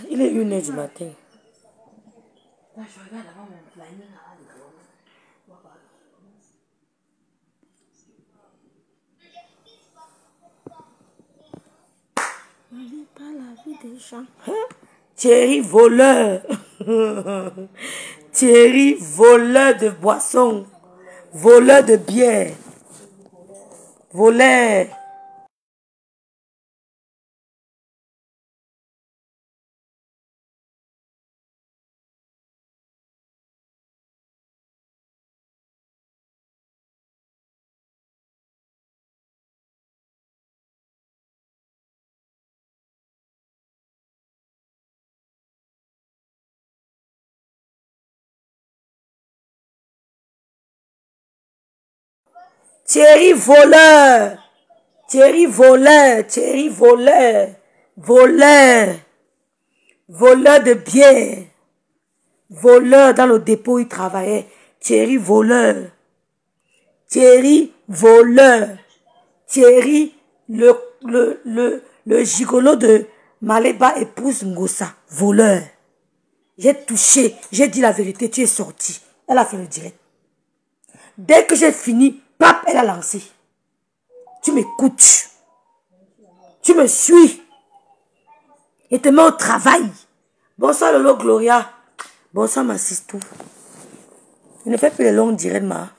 Il est 1h du matin. Pas la vie des gens. Thierry voleur. Thierry voleur de boissons. Voleur de bière. Voleur. Thierry voleur. Thierry voleur. Thierry voleur. Voleur. Voleur de bière. Voleur dans le dépôt où il travaillait. Thierry voleur. Thierry voleur. Thierry le gigolo de Maléba épouse Ngossa. Voleur. J'ai touché. J'ai dit la vérité. Tu es sorti. Elle a fait le direct. Dès que j'ai fini, pap, elle a lancé. Tu m'écoutes. Tu me suis. Et te mets au travail. Bonsoir Lolo Gloria. Bonsoir ma sistou. Je ne fais plus les longs directs, ma.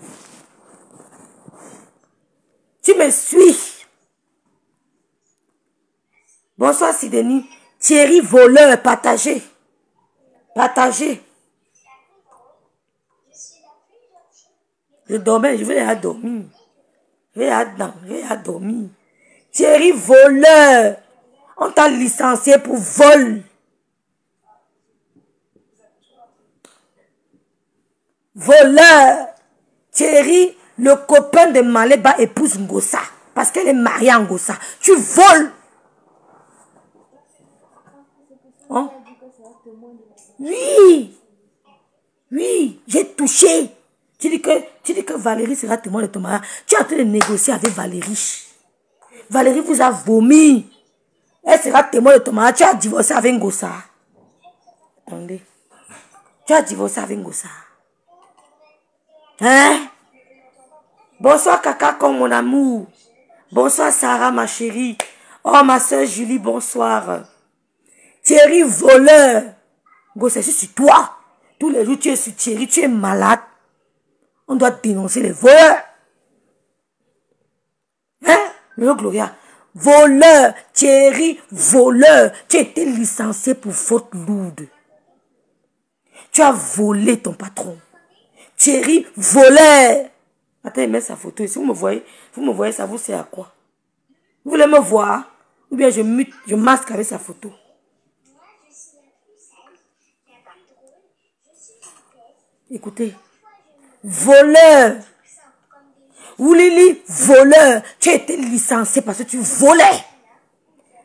Tu me suis. Bonsoir Sideni. Thierry voleur, partagé. Partagé. Je dormais, je vais à dormir. Je vais à dormir. Thierry voleur. On t'a licencié pour vol. Voleur. Thierry, le copain de Maléba épouse Ngossa. Parce qu'elle est mariée à Ngossa. Tu voles. Hein? Oui. Oui, j'ai touché. Tu dis que Valérie sera témoin de ton mariage. Tu es en train de négocier avec Valérie. Valérie vous a vomi. Elle sera témoin de ton mariage. Tu as divorcé avec Ngossa. Attendez. Tu as divorcé avec Ngossa. Hein? Bonsoir Kaka comme mon amour. Bonsoir Sarah ma chérie. Oh ma soeur Julie, bonsoir. Thierry voleur. Ngossa, c'est sur toi. Tous les jours tu es sur Thierry, tu es malade. On doit dénoncer les voleurs. Hein? Le Gloria. Voleur. Thierry, voleur. Tu as été licencié pour faute lourde. Tu as volé ton patron. Thierry, voleur. Attends, il met sa photo ici. Vous me voyez, ça vous sert à quoi? Vous voulez me voir? Ou bien je masque avec sa photo. Écoutez. Voleur. Oulili, voleur. Tu as été licencié parce que tu volais.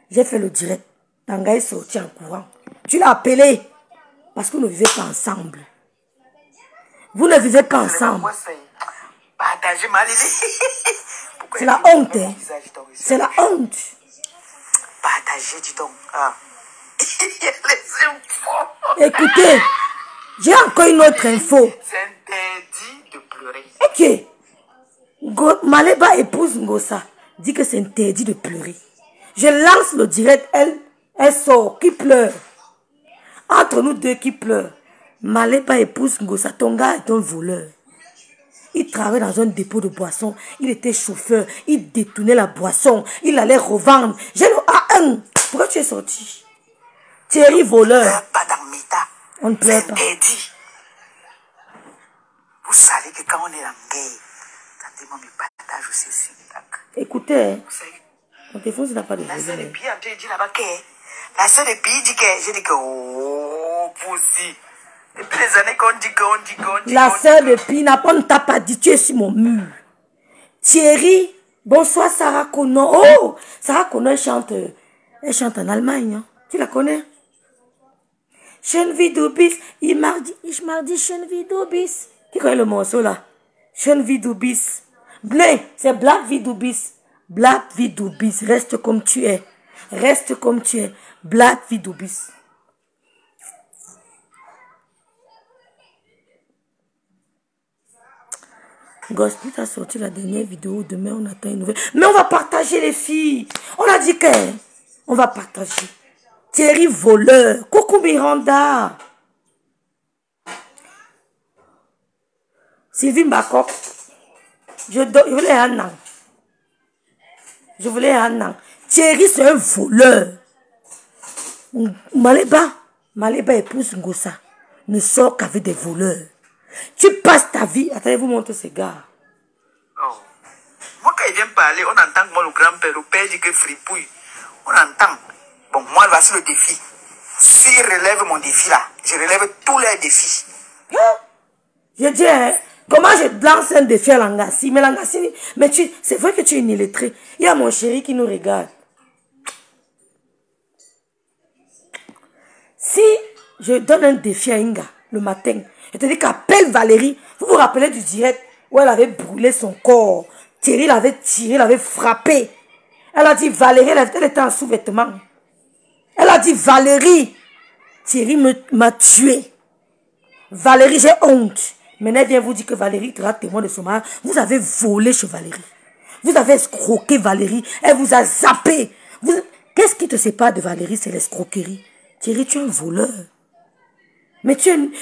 J'ai fait le direct. Tanga est sorti en courant. Tu l'as appelé. Parce que vous ne vivez pas ensemble. Vous ne vivez pas ensemble. C'est la honte. Hein? C'est la honte. Partagez, dis donc. Écoutez, j'ai encore une autre info. C'est interdit de pleurer. Ok. Maléba épouse Ngossa. Dit que c'est interdit de pleurer. Je lance le direct. Elle sort. Qui pleure? Entre nous deux qui pleurent. Maléba épouse Ngossa. Ton gars est un voleur. Il travaillait dans un dépôt de boissons. Il était chauffeur. Il détournait la boisson. Il allait revendre. J'ai le A1. Pourquoi tu es sorti? Thierry voleur. Pas dans Meta. On ne pleure pas. Interdit. Vous savez que quand on est en guerre, tantôt me partage aussi. Écoutez, mon téléphone, ça n'a pas de la volume. sœur de Pi a dit là-bas que la sœur de Pi dit que j'ai dit que oh, poussi. Depuis les années qu'on dit. La sœur de Pi n'a pas dit, tu es sur mon mur. Thierry, bonsoir Sarah Kono. Oh, Sarah Kono, elle chante en Allemagne. Hein. Tu la connais? Chenvidubis, il m'a dit Chenvidubis. Qui connaît le morceau là? Chenvidubis. Blé, c'est Black Vidubis. Black Vidubis, reste comme tu es. Reste comme tu es. Black Vidobis. Gospel a sorti la dernière vidéo. Demain, on attend une nouvelle. Mais on va partager les filles. On a dit qu'on va partager. Thierry voleur. Coucou Miranda. Sylvie Mbakok. Je voulais un an. Je voulais un an. Thierry, c'est un voleur. Maleba épouse Ngosa. Ne sort qu'avec des voleurs. Tu passes ta vie. Attendez, vous montrez ces gars. Oh. Moi, quand il vient parler, on entend que moi, le grand-père, le père dit que fripouille. On entend. Bon, moi, voici le défi. S'il relève mon défi là, je relève tous les défis. Je dis, hein, comment je lance un défi à Langassi? Mais Langassi, mais c'est vrai que tu es une illettrée. Il y a mon chéri qui nous regarde. Si je donne un défi à Inga le matin, je te dis qu'appelle Valérie. Vous vous rappelez du direct où elle avait brûlé son corps. Thierry l'avait tiré, l'avait frappé. Elle a dit Valérie, elle était en sous-vêtements. Elle a dit Valérie, Thierry m'a tué. Valérie, j'ai honte. Maintenant, elle vient vous dire que Valérie sera témoin de son mariage. Vous avez volé chez Valérie. Vous avez escroqué Valérie. Elle vous a zappé. Qu'est-ce qui te sépare de Valérie? C'est l'escroquerie. Thierry, tu es un voleur. Mais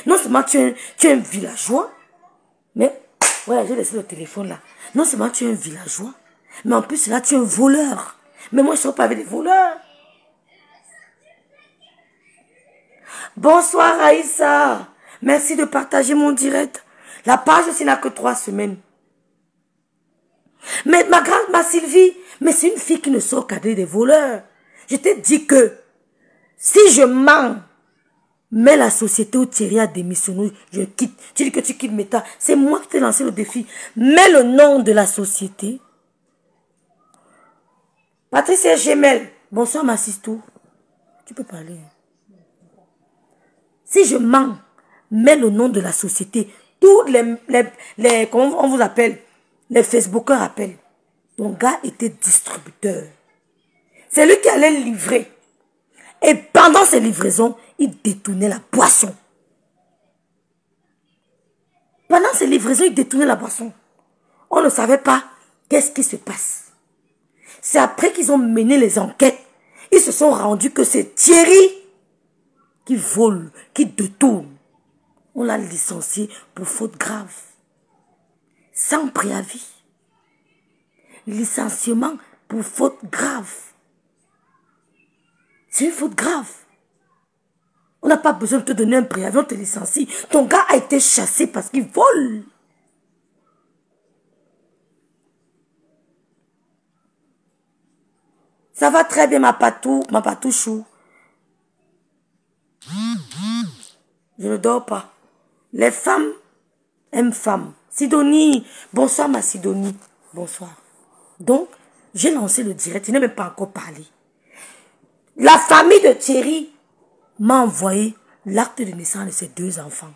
non seulement tu es un villageois, mais, ouais, j'ai laissé le téléphone là. Non seulement tu es un villageois, mais en plus là, tu es un voleur. Mais moi, je ne sors pas avec des voleurs. Bonsoir Aïssa. Merci de partager mon direct. La page aussi n'a que 3 semaines. Mais ma Sylvie, mais c'est une fille qui ne sort qu'avec des voleurs. Je t'ai dit que si je mens, mais la société où Thierry a démissionné, je quitte. Tu dis que tu quittes Meta. C'est moi qui t'ai lancé le défi. Mets le nom de la société. Patricia Gemel. Bonsoir ma sistou. Tu peux parler. Si je mens, mets le nom de la société. Tous les comment on vous appelle? Les Facebookers appellent. Ton gars était distributeur. C'est lui qui allait livrer. Et pendant ces livraisons, il détournait la boisson. Pendant ces livraisons, il détournait la boisson. On ne savait pas qu'est-ce qui se passe. C'est après qu'ils ont mené les enquêtes. Ils se sont rendus que c'est Thierry qui vole, qui détourne. On l'a licencié pour faute grave. Sans préavis. Licenciement pour faute grave. C'est une faute grave. On n'a pas besoin de te donner un préavis, on te licencie. Ton gars a été chassé parce qu'il vole. Ça va très bien, ma patouchou. Je ne dors pas. Les femmes aiment femmes. Sidonie, bonsoir ma Sidonie. Bonsoir. Donc, j'ai lancé le direct, je n'ai même pas encore parlé. La famille de Thierry m'a envoyé l'acte de naissance de ses 2 enfants.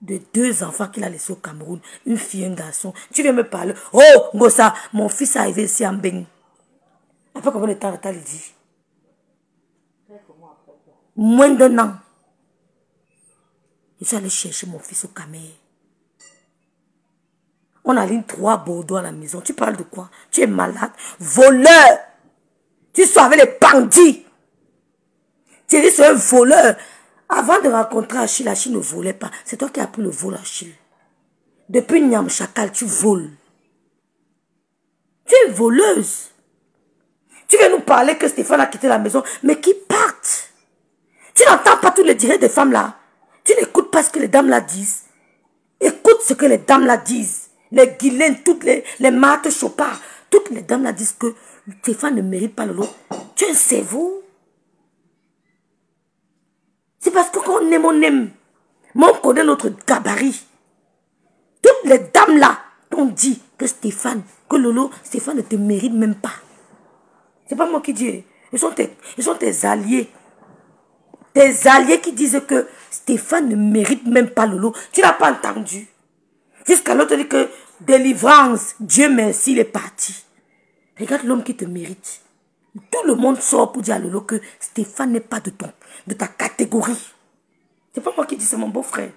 De 2 enfants qu'il a laissés au Cameroun. Une fille et un garçon. Tu viens me parler. Oh, Ngosa, mon fils est arrivé ici en Beng. Après combien de temps t'as dit? Moins d'1 an. Je suis allé chercher mon fils au Cameroun. On aligne 3 Bordeaux à la maison. Tu parles de quoi? Tu es malade. Voleur. Tu sois avec les bandits. Thierry, c'est un voleur. Avant de rencontrer Achille, Achille ne volait pas. C'est toi qui as appris le vol, Achille. Depuis Niam Chakal, tu voles. Tu es voleuse. Tu viens nous parler que Stéphane a quitté la maison, mais qui parte. Tu n'entends pas tous les directs des femmes là. Tu n'écoutes pas ce que les dames là disent. Écoute ce que les dames là disent. Les Guylaines, toutes les Marthe Chopard, toutes les dames là disent que Stéphane ne mérite pas le lot. Tu es un cerveau. C'est parce qu'on aime, on aime. Mais on connaît notre gabarit. Toutes les dames là t'ont dit que Stéphane, que Lolo, Stéphane ne te mérite même pas. C'est pas moi qui dis. Ils sont tes alliés. Tes alliés qui disent que Stéphane ne mérite même pas Lolo. Tu n'as pas entendu. Jusqu'à l'autre dit que délivrance, Dieu merci, il est parti. Regarde l'homme qui te mérite. Tout le monde sort pour dire à Lolo que Stéphane n'est pas de ta catégorie. C'est pas moi qui dis, c'est mon beau-frère.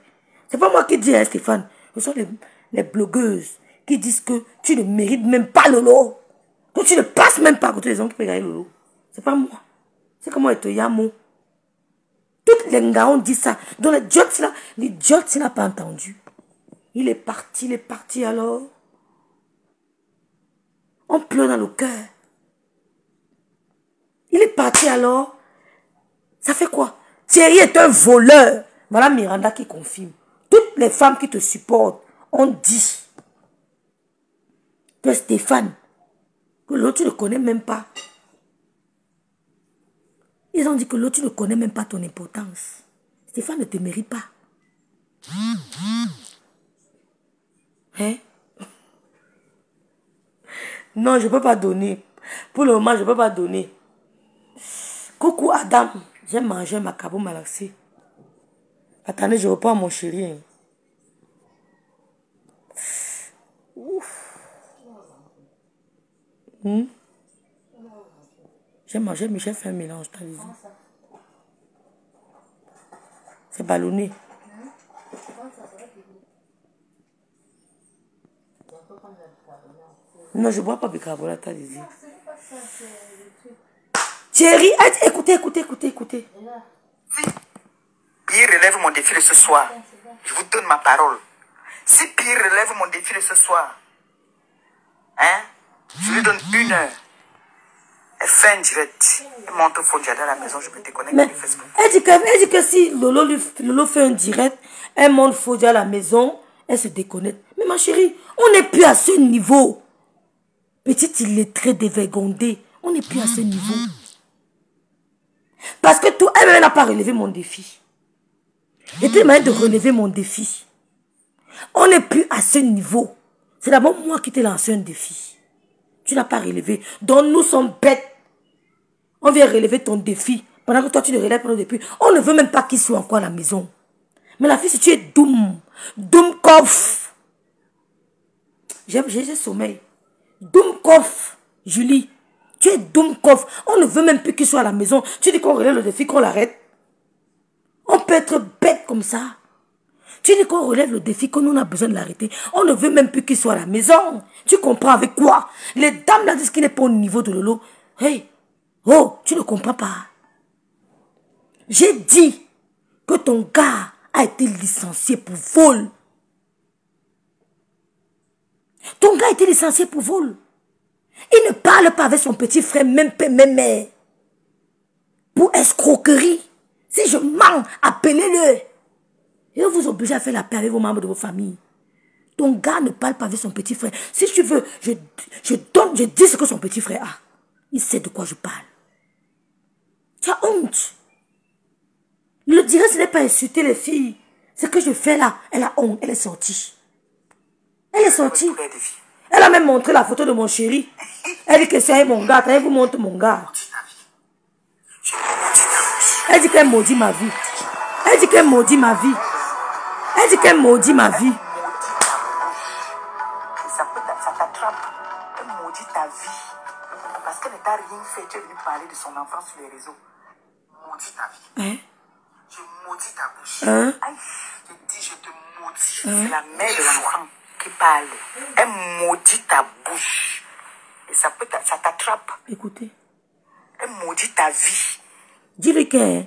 C'est pas moi qui dis, hein, Stéphane. Ce sont les blogueuses qui disent que tu ne mérites même pas Lolo. Que tu ne passes même pas à côté des gens qui peuvent gagner Lolo. C'est pas moi. C'est comment être Yamo. Toutes les gars ont dit ça. Donc l'idiot, il n'a pas entendu. Il est parti alors. On pleure dans le cœur. Il est parti alors. Ça fait quoi? Thierry est un voleur. Voilà Miranda qui confirme. Toutes les femmes qui te supportent ont dit que Stéphane, que l'autre tu ne connais même pas. Ils ont dit que l'autre tu ne connais même pas ton importance. Stéphane ne te mérite pas. Hein? Non, je ne peux pas donner. Pour le moment, je ne peux pas donner. Coucou Adam. J'ai mangé ma cabot malaxé. Attendez, je reprends mon chéri. Ouf. J'ai mangé, mais j'ai fait un mélange, t'as dit. C'est ballonné. Non, je ne bois pas bicarbonate, t'as dit. Thierry, écoutez. Si Pierre relève mon défi de ce soir, je vous donne ma parole. Si Pierre relève mon défi de ce soir, hein, je lui donne 1 heure. Elle fait un direct. Elle montre Fondia dans la maison, je peux te connecter sur Facebook. Elle dit que si Lolo fait un direct, elle montre Fondia à la maison, elle se déconnecte. Mais ma chérie, on n'est plus à ce niveau. Petite illettrée dévergondée, on n'est plus à ce niveau. Parce que tout, elle n'a pas relevé mon défi. Et puis, il m'a dit de relever mon défi. On n'est plus à ce niveau. C'est d'abord moi qui t'ai lancé un défi. Tu n'as pas relevé. Donc, nous sommes bêtes. On vient relever ton défi. Pendant que toi, tu le relèves pour le défi. On ne veut même pas qu'il soit encore à la maison. Mais la fille, si tu es doum kof. J'ai sommeil. Doum kof, Julie. Tu es doum kof. On ne veut même plus qu'il soit à la maison. Tu dis qu'on relève le défi, qu'on l'arrête. On peut être bête comme ça. Tu dis qu'on relève le défi, que nous on a besoin de l'arrêter. On ne veut même plus qu'il soit à la maison. Tu comprends avec quoi? Les dames là disent qu'il n'est pas au niveau de Lolo. Hey, oh, tu ne comprends pas. J'ai dit que ton gars a été licencié pour vol. Ton gars a été licencié pour vol. Il ne parle pas avec son petit frère, même mère. Pour escroquerie. Si je mens, appelez-le. Et vous obligez à faire la paix avec vos membres de vos familles. Ton gars ne parle pas avec son petit frère. Si tu veux, je dis ce que son petit frère a. Il sait de quoi je parle. Tu as honte. Le direct, ce n'est pas insulter les filles. Ce que je fais là, elle a honte. Elle est sortie. Elle est sortie. Elle a même montré la photo de mon chéri. Elle dit que c'est mon gars. Elle vous montre mon gars. Elle dit qu'elle maudit ma vie. Elle dit qu'elle maudit ma vie. Elle dit qu'elle maudit ma vie. Ça t'attrape. Elle maudit ta vie. Parce qu'elle ne t'a rien fait. Tu es venu parler de son enfant sur les réseaux. Maudit ta vie. Hein? Je maudis ta bouche. Hein? Aïe, je dis, je te maudis. C'est la mère de l'enfant qui parle. Elle maudit ta bouche. Et ça t'attrape. Écoutez. Elle maudit ta vie. Dis-lui qu'elle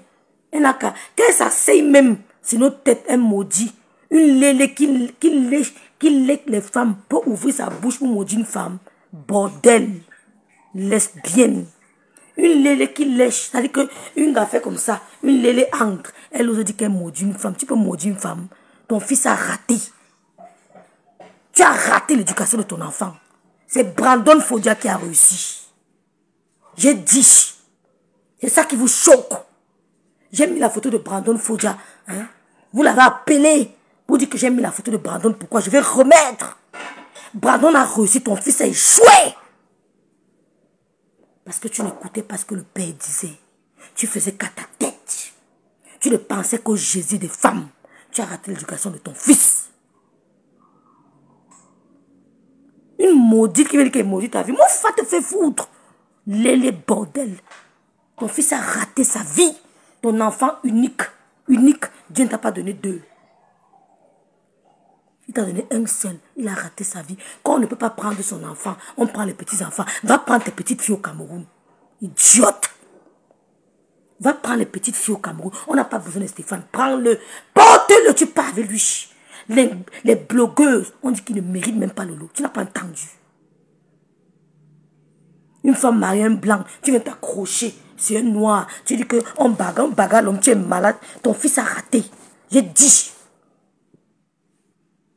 n'a qu'à. Qu'elle s'asseye même sur notre tête, elle maudit. Une lélé qui lèche les femmes pour ouvrir sa bouche pour maudire une femme. Bordel. Lesbienne. Une lélé qui lèche. C'est-à-dire qu'une gars fait comme ça. Une lélé entre. Elle ose dire qu'elle maudit une femme. Tu peux maudire une femme. Ton fils a raté. Tu as raté l'éducation de ton enfant. C'est Brandon Fodia qui a réussi. J'ai dit. C'est ça qui vous choque. J'ai mis la photo de Brandon Fodia. Hein? Vous l'avez appelé pour dire que j'ai mis la photo de Brandon. Pourquoi? Je vais remettre. Brandon a réussi. Ton fils a échoué. Parce que tu n'écoutais pas ce que le père disait. Tu faisais qu'à ta tête. Tu ne pensais qu'au Jésus des femmes. Tu as raté l'éducation de ton fils. Une maudite qui veut dire qu'elle maudit ta vie. Mouf, va te faire foutre. Les bordel. Ton fils a raté sa vie. Ton enfant unique. Unique. Dieu ne t'a pas donné deux. Il t'a donné un seul. Il a raté sa vie. Quand on ne peut pas prendre son enfant, on prend les petits-enfants. Va prendre tes petites filles au Cameroun. Idiote. Va prendre les petites filles au Cameroun. On n'a pas besoin de Stéphane. Prends-le. Porte-le. Tu pars avec lui. Les blogueuses, on dit qu'ils ne méritent même pas le lot. Tu n'as pas entendu. Une femme mariée, un blanc, tu viens t'accrocher. C'est un noir. Tu dis qu'on bagarre, l'homme, tu es malade. Ton fils a raté. J'ai dit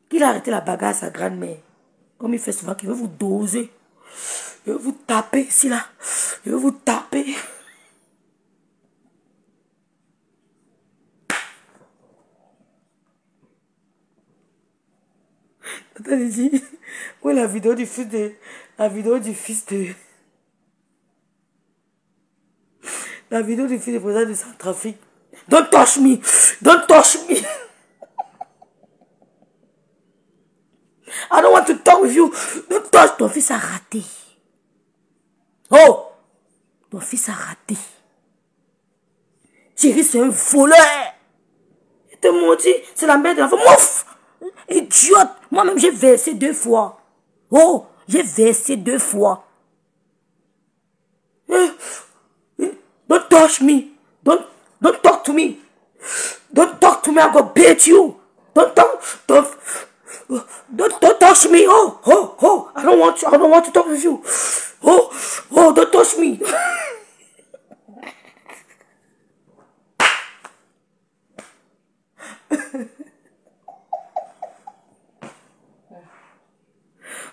qu'il a arrêté la bagarre à sa grand-mère. Comme il fait souvent, qu'il veut vous doser. Il veut vous taper ici, là. Il veut vous taper. Attendez, dit, où est la vidéo du fils de... La vidéo du fils de... La vidéo du fils du président de Centrafrique. Don't touch me. Don't touch me. I don't want to talk with you. Don't touch. Ton fils a raté. Oh. Ton fils a raté. Chérie, c'est un voleur. Il te maudit. C'est la mère de l'enfant. Mouf. Idiote. Moi-même, j'ai versé 2 fois. Oh. J'ai versé 2 fois. Don't touch me. Don't talk to me. Don't talk to me. I'm gonna beat you. Don't touch me. Oh. I don't want to talk with you. Oh, don't touch me.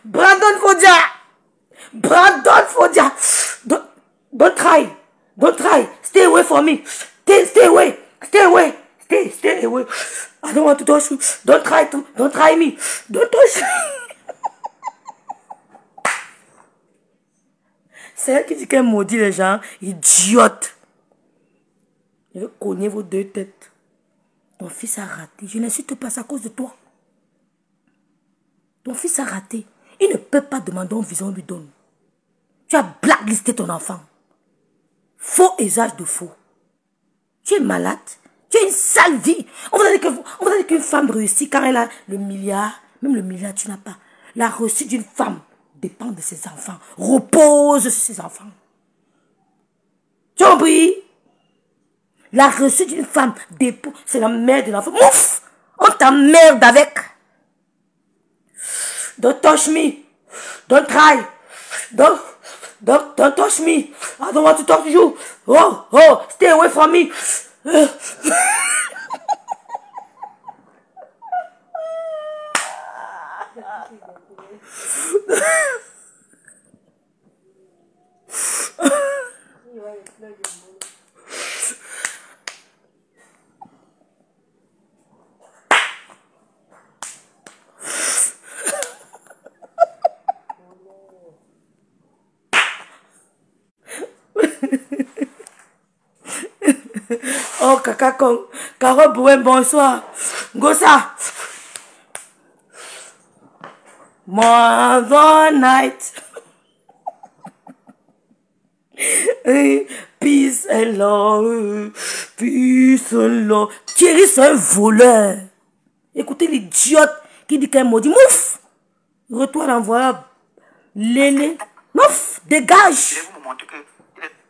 Brandon Fodia. Don't try. Don't try. Stay away from me. Stay away. Stay away. Stay away. I don't want to touch you. Don't try me. Don't touch me. C'est elle qui dit qu'elle maudit les gens. Idiote. Je vais cogner vos 2 têtes. Ton fils a raté. Je n'insulte pas à cause de toi. Ton fils a raté. Il ne peut pas demander une vision, on lui donne. Tu as blacklisté ton enfant. Faux usage de faux. Tu es malade. Tu as une sale vie. On vous a dit qu'une femme réussit quand elle a le milliard. Même le milliard, tu n'as pas. La réussite d'une femme dépend de ses enfants. Repose sur ses enfants. Tu as compris? La réussite d'une femme dépend. C'est la mère de l'enfant. Mouf! On t'emmerde avec. Don't touch me. Don't try. Don't touch me. I don't want to talk to you. Oh, stay away from me. Oh, caca con. Carole Bouin, bonsoir. Gossa. Mother night. Peace and love. Peace and love. Thierry, c'est un voleur. Écoutez l'idiote qui dit qu'elle maudit. Mouf. Retour d'envoyer. Lélé. Mouf. Dégage.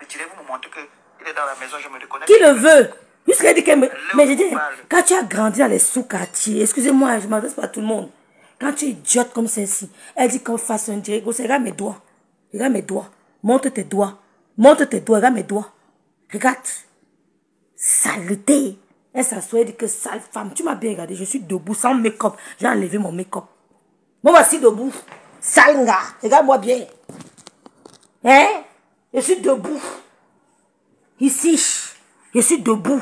Tirez-vous me montrer que il est dans la maison, je me reconnais. Qui le veut? Jusqu'à dit qu'elle me... Mais j'ai dit, quand tu as grandi dans les sous-quartiers, excusez-moi, je ne m'adresse pas à tout le monde. Quand tu es idiote comme celle-ci, elle dit qu'on fasse un direct. Regarde mes doigts. Regarde mes doigts. Montre tes doigts. Montre tes doigts. Regarde mes doigts. Regarde. Saleté. Elle s'assoit, elle dit que sale femme. Tu m'as bien regardé. Je suis debout sans make-up. J'ai enlevé mon make-up. Moi, voici debout. Sale gars. Regarde-moi bien. Hein? Je suis debout. Ici. Je suis debout.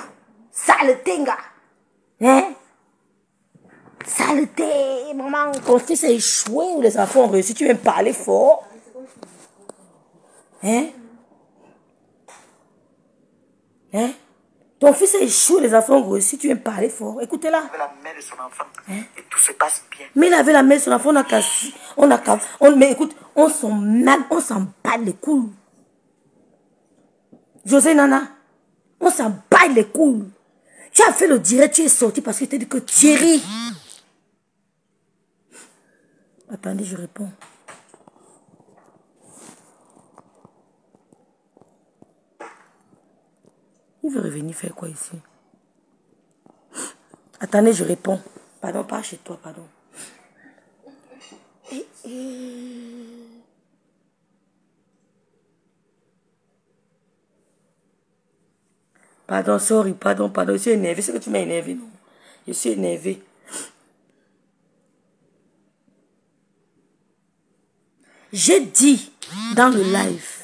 Saleté, gars. Hein? Saleté, maman. Ton fils a échoué ou les enfants ont réussi. Tu viens me parler fort. Hein? Hein? Ton fils a échoué, les enfants ont réussi, tu viens parler fort. Écoutez-la. Il avait la mère de son enfant. Hein? Et tout se passe bien. Mais il avait la mère de son enfant, mais écoute, on s'en bat les couilles. José Nana, on s'en bat les couilles. Tu as fait le direct, tu es sorti parce que tu as dit que Thierry. Attendez, je réponds. Il veut revenir faire quoi ici? Attendez, je réponds. Pardon, pas chez toi, pardon. Pardon, sorry, pardon, je suis énervé. C'est que tu m'as énervé, non? Je suis énervé. J'ai dit dans le live.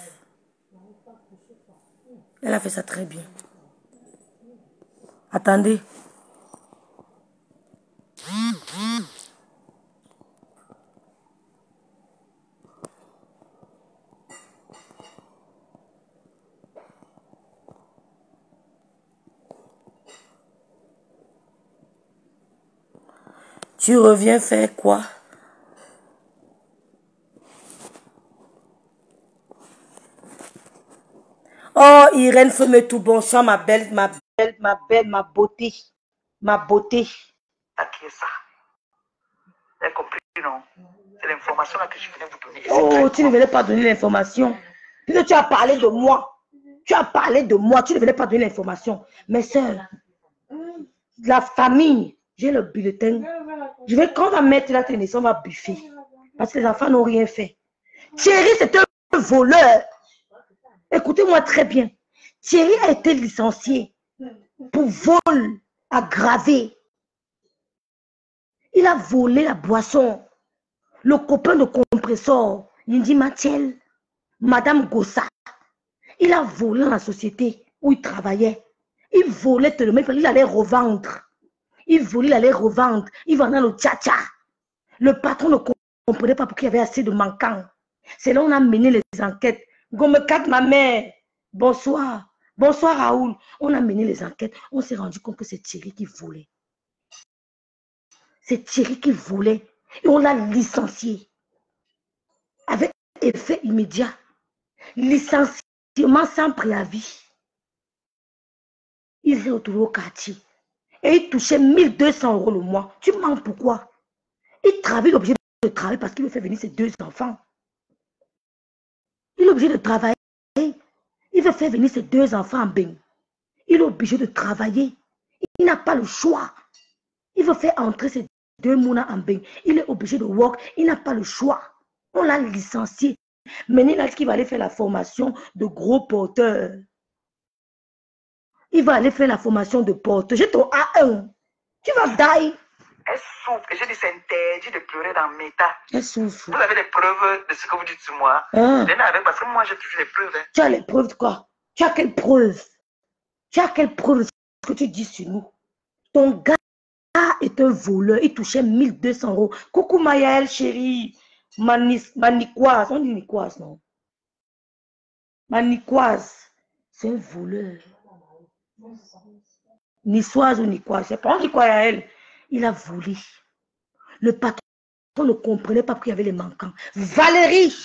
Elle a fait ça très bien. Attendez. Tu reviens faire quoi? Oh, Irène, fais-moi tout bon sang, ma belle, ma beauté. Ma beauté. Ah, qui est ça? Vous avez compris, non? C'est l'information là que je venais vous donner. Oh, tu ne venais pas donner l'information. Puisque tu as parlé de moi. Tu as parlé de moi. Tu ne venais pas donner l'information. Mes soeurs, la famille, j'ai le bulletin. Quand on va mettre la télévision, on va buffer. Parce que les enfants n'ont rien fait. Thierry, c'est un voleur. Écoutez-moi très bien. Thierry a été licencié pour vol aggravé. Il a volé la boisson. Le copain de compresseur, Yindi Matiel, Madame Gossa, il a volé dans la société où il travaillait. Il volait tout le monde, il allait revendre. Il volait, il allait revendre. Il vendait le tcha-tcha. Le patron ne comprenait pas pourquoi il y avait assez de manquants. C'est là où on a mené les enquêtes. Gomekat, ma mère, bonsoir. Bonsoir Raoul. On a mené les enquêtes. On s'est rendu compte que c'est Thierry qui volait. C'est Thierry qui volait. Et on l'a licencié. Avec effet immédiat. Licenciement sans préavis. Il s'est retrouvé au quartier. Et il touchait 1200 € le mois. Tu mens pourquoi? Il travaille, il est obligé de travailler parce qu'il veut faire venir ses 2 enfants. Il est obligé de travailler. Il veut faire venir ses 2 enfants en bain. Il est obligé de travailler. Il n'a pas le choix. Il veut faire entrer ses 2 mounas en bain. Il est obligé de work. Il n'a pas le choix. On l'a licencié. Maintenant, il a dit qu'il va aller faire la formation de gros porteurs. Il va aller faire la formation de porteur. J'ai ton A1. Tu vas die. Elle souffre. Et j'ai dit, c'est interdit de pleurer dans Meta. Elle souffre. Vous avez des preuves de ce que vous dites sur moi. Parce que moi, j'ai toujours les preuves. Hein. Tu as les preuves de quoi? Tu as quelle preuve? Tu as quelle preuve de ce que tu dis sur nous? Ton gars est un voleur. Il touchait 1200 €. Coucou Mayael, chérie. Maniquoise. On dit Niquoise, non? Maniquoise. C'est un voleur. Niçoise ou Niquoise. Je sais pas. On dit quoi à elle? Il a volé. Le patron ne comprenait pas qu'il y avait les manquants. Valérie.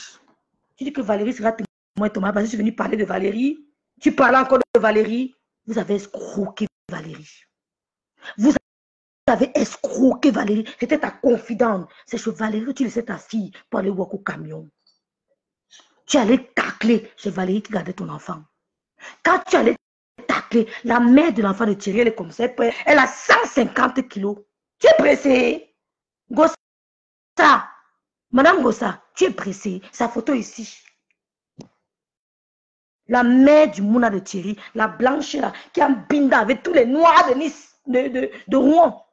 Tu dis que Valérie sera témoin de ton mari parce que je suis venu parler de Valérie. Tu parles encore de Valérie. Vous avez escroqué Valérie. Vous avez escroqué Valérie. C'était ta confidente. C'est chez Valérie que tu laissais ta fille pour aller voir au camion. Tu allais tacler chez Valérie qui gardait ton enfant. Quand tu allais tacler, la mère de l'enfant de Thierry, elle est comme ça. Elle a 150 kilos. Tu es pressé. Gossa. Madame Gossa, tu es pressée. Sa photo ici. La mère du Mouna de Thierry, la blanche là, qui a binda avec tous les noirs de Nice, de Rouen.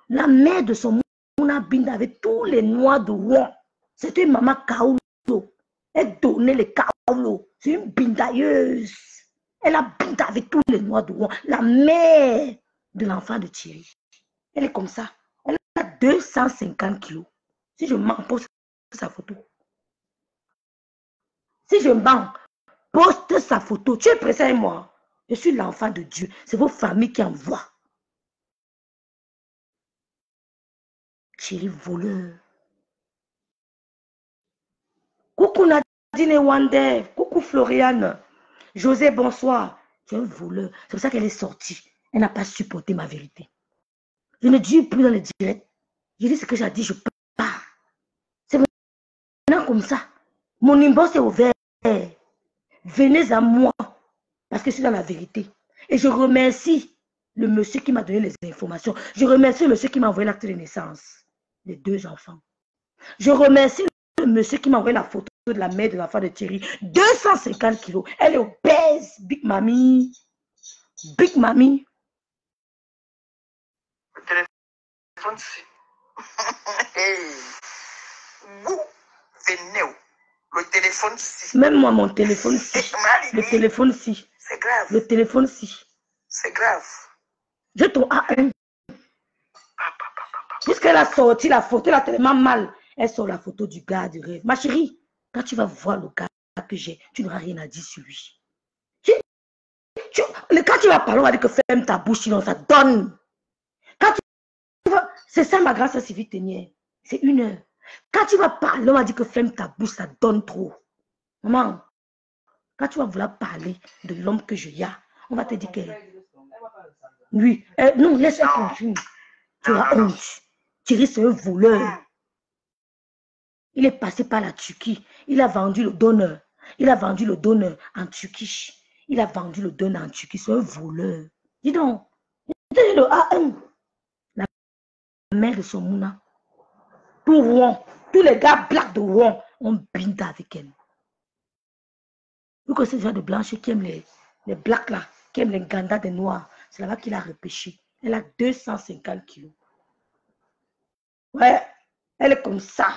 La mère de son Mouna binda avec tous les noirs de Rouen. C'était une maman Kaoulo. Elle donnait les Kaoulo. C'est une bindailleuse. Elle a binda avec tous les noirs de Rouen. La mère de l'enfant de Thierry. Elle est comme ça. Elle a 250 kilos. Si je mens, poste sa photo. Si je mens, poste sa photo. Tu es pressé avec moi. Je suis l'enfant de Dieu. C'est vos familles qui envoient. Chérie voleur. Coucou Nadine Wander. Coucou Floriane. José, bonsoir. Tu es un voleur. C'est pour ça qu'elle est sortie. Elle n'a pas supporté ma vérité. Je ne dis plus dans les directs. Je dis ce que j'ai dit, je pars. C'est maintenant comme ça. Mon inbox est ouvert. Venez à moi. Parce que je suis dans la vérité. Et je remercie le monsieur qui m'a donné les informations. Je remercie le monsieur qui m'a envoyé l'acte de naissance des 2 enfants. Je remercie le monsieur qui m'a envoyé la photo de la mère de l'enfant de Thierry. 250 kilos. Elle est obèse. Big Mamie. Big Mamie. Le téléphone, vous venez. Le téléphone, si. Même moi, mon téléphone, si. Le téléphone, si. C'est grave. Le téléphone, si. C'est grave. Je ton A1. Puisqu'elle a sorti la photo, elle a tellement mal. Elle sort la photo du gars du rêve. Ma chérie, quand tu vas voir le gars que j'ai, tu n'auras rien à dire sur lui. Quand tu vas parler, on va dire que ferme ta bouche, sinon ça donne. Quand tu vas, c'est ça ma grâce à Sylvie Tenière. C'est 1 heure. Quand tu vas parler, on va dire que ferme ta bouche, ça donne trop. Maman, quand tu vas vouloir parler de l'homme que je y a, on va te dire que... Oui, non, laisse-le continuer. Tu auras honte. Thierry, c'est un voleur. Il est passé par la Turquie. Il a vendu le donneur. Il a vendu le donneur en Turquie. Il a vendu le donneur en Turquie. C'est un voleur. Dis donc. Le A1. La mère de son mouna. Tout Rouen. Tous les gars blacks de Rouen ont bindé avec elle. Vous connaissez ce genre de blanches qui aiment les blacks là, qui aiment les gandas des noirs. C'est là-bas qu'il a repêché. Elle a 250 kilos. Ouais, elle est comme ça.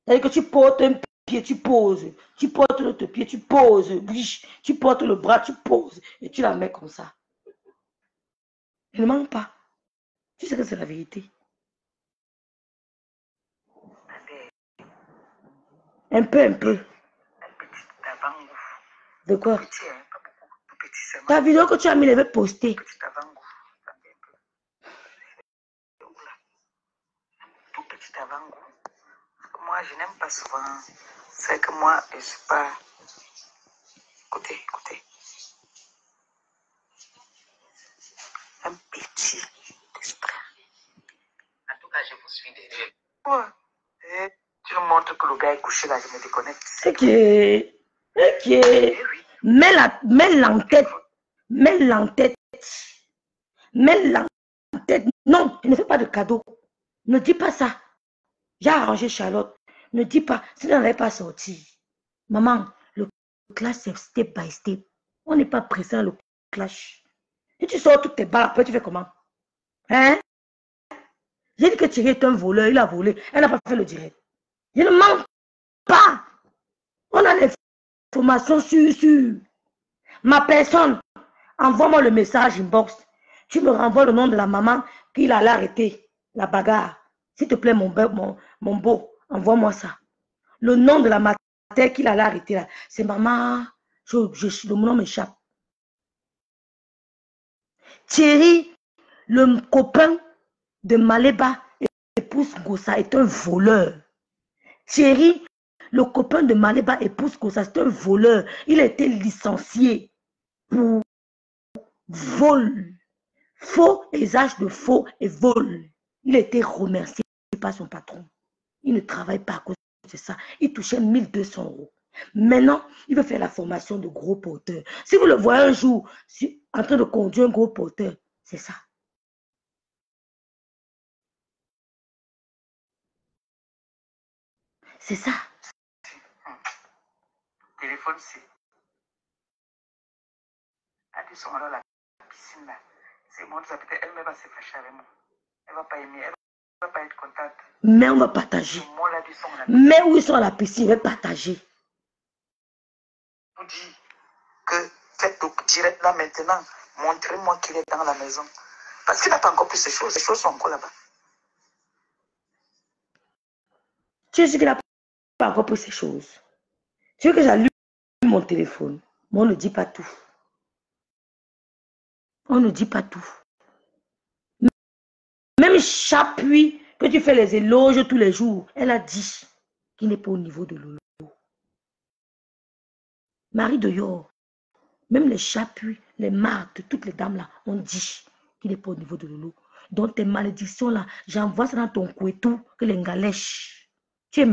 C'est-à-dire que tu portes un pied, tu poses. Tu portes l'autre pied, tu poses. Tu portes le bras, tu poses. Et tu la mets comme ça. Elle ne ment pas. Tu sais que c'est la vérité. Un peu. De quoi? Ta vidéo que tu as mis, elle veut poster. Tout petit avant-goût. Moi, je n'aime pas souvent. C'est que moi, je ne suis pas... Écoutez. Un petit extra. En tout cas, je vous suis derrière. Ouais. Et tu me montres que le gars est couché là, je me déconnecte. Ok. Mets l'entête. Non, je ne fais pas de cadeau. Ne dis pas ça. J'ai arrangé Charlotte. Ne dis pas, si tu n'en avais pas sorti. Maman, le clash, c'est step by step. On n'est pas pressé dans le clash. Si tu sors toutes tes balles, après tu fais comment? Hein? J'ai dit que Thierry est un voleur, il a volé. Elle n'a pas fait le direct. Je ne mens pas. On a l'information sur ma personne. Envoie-moi le message inbox. Tu me renvoies le nom de la maman qu'il allait arrêter la bagarre. S'il te plaît, mon beau, envoie-moi ça. Le nom de la mater qu'il allait arrêter là. C'est maman. Le nom m'échappe. Thierry, le copain de Maléba, épouse Gossa, est un voleur. Thierry, le copain de Maléba, épouse Gossa, c'est un voleur. Il a été licencié pour vol. Faux, usage de faux et vol. Il a été remercié par son patron. Il ne travaille pas à cause de ça. Il touchait 1200 €. Maintenant, il veut faire la formation de gros porteur. Si vous le voyez un jour en train de conduire un gros porteur, c'est ça. C'est ça. Téléphone, c'est... Elle sont alors la piscine là. C'est moi, elle va se fâcher avec moi. Elle va pas aimer, elle va pas être contente. Mais on va partager. Mais où ils sont à la piscine, on va partager. Je vous dis que faites le direct là maintenant. Montrez-moi qu'il est dans la maison. Parce qu'il n'a pas encore pris ces choses. Ces choses sont encore là-bas. Tu sais qu'il n'a pas encore pris ces choses. Tu veux que j'allume mon téléphone? Moi, on ne dit pas tout. On ne dit pas tout. Même Chapuis, que tu fais les éloges tous les jours, elle a dit qu'il n'est pas au niveau de Lolo. Marie de Yor, même les Chapuis, les Marthes, toutes les dames là, ont dit qu'il n'est pas au niveau de Lolo. Donc tes malédictions là, j'envoie ça dans ton couetou, que les galèches. Tu es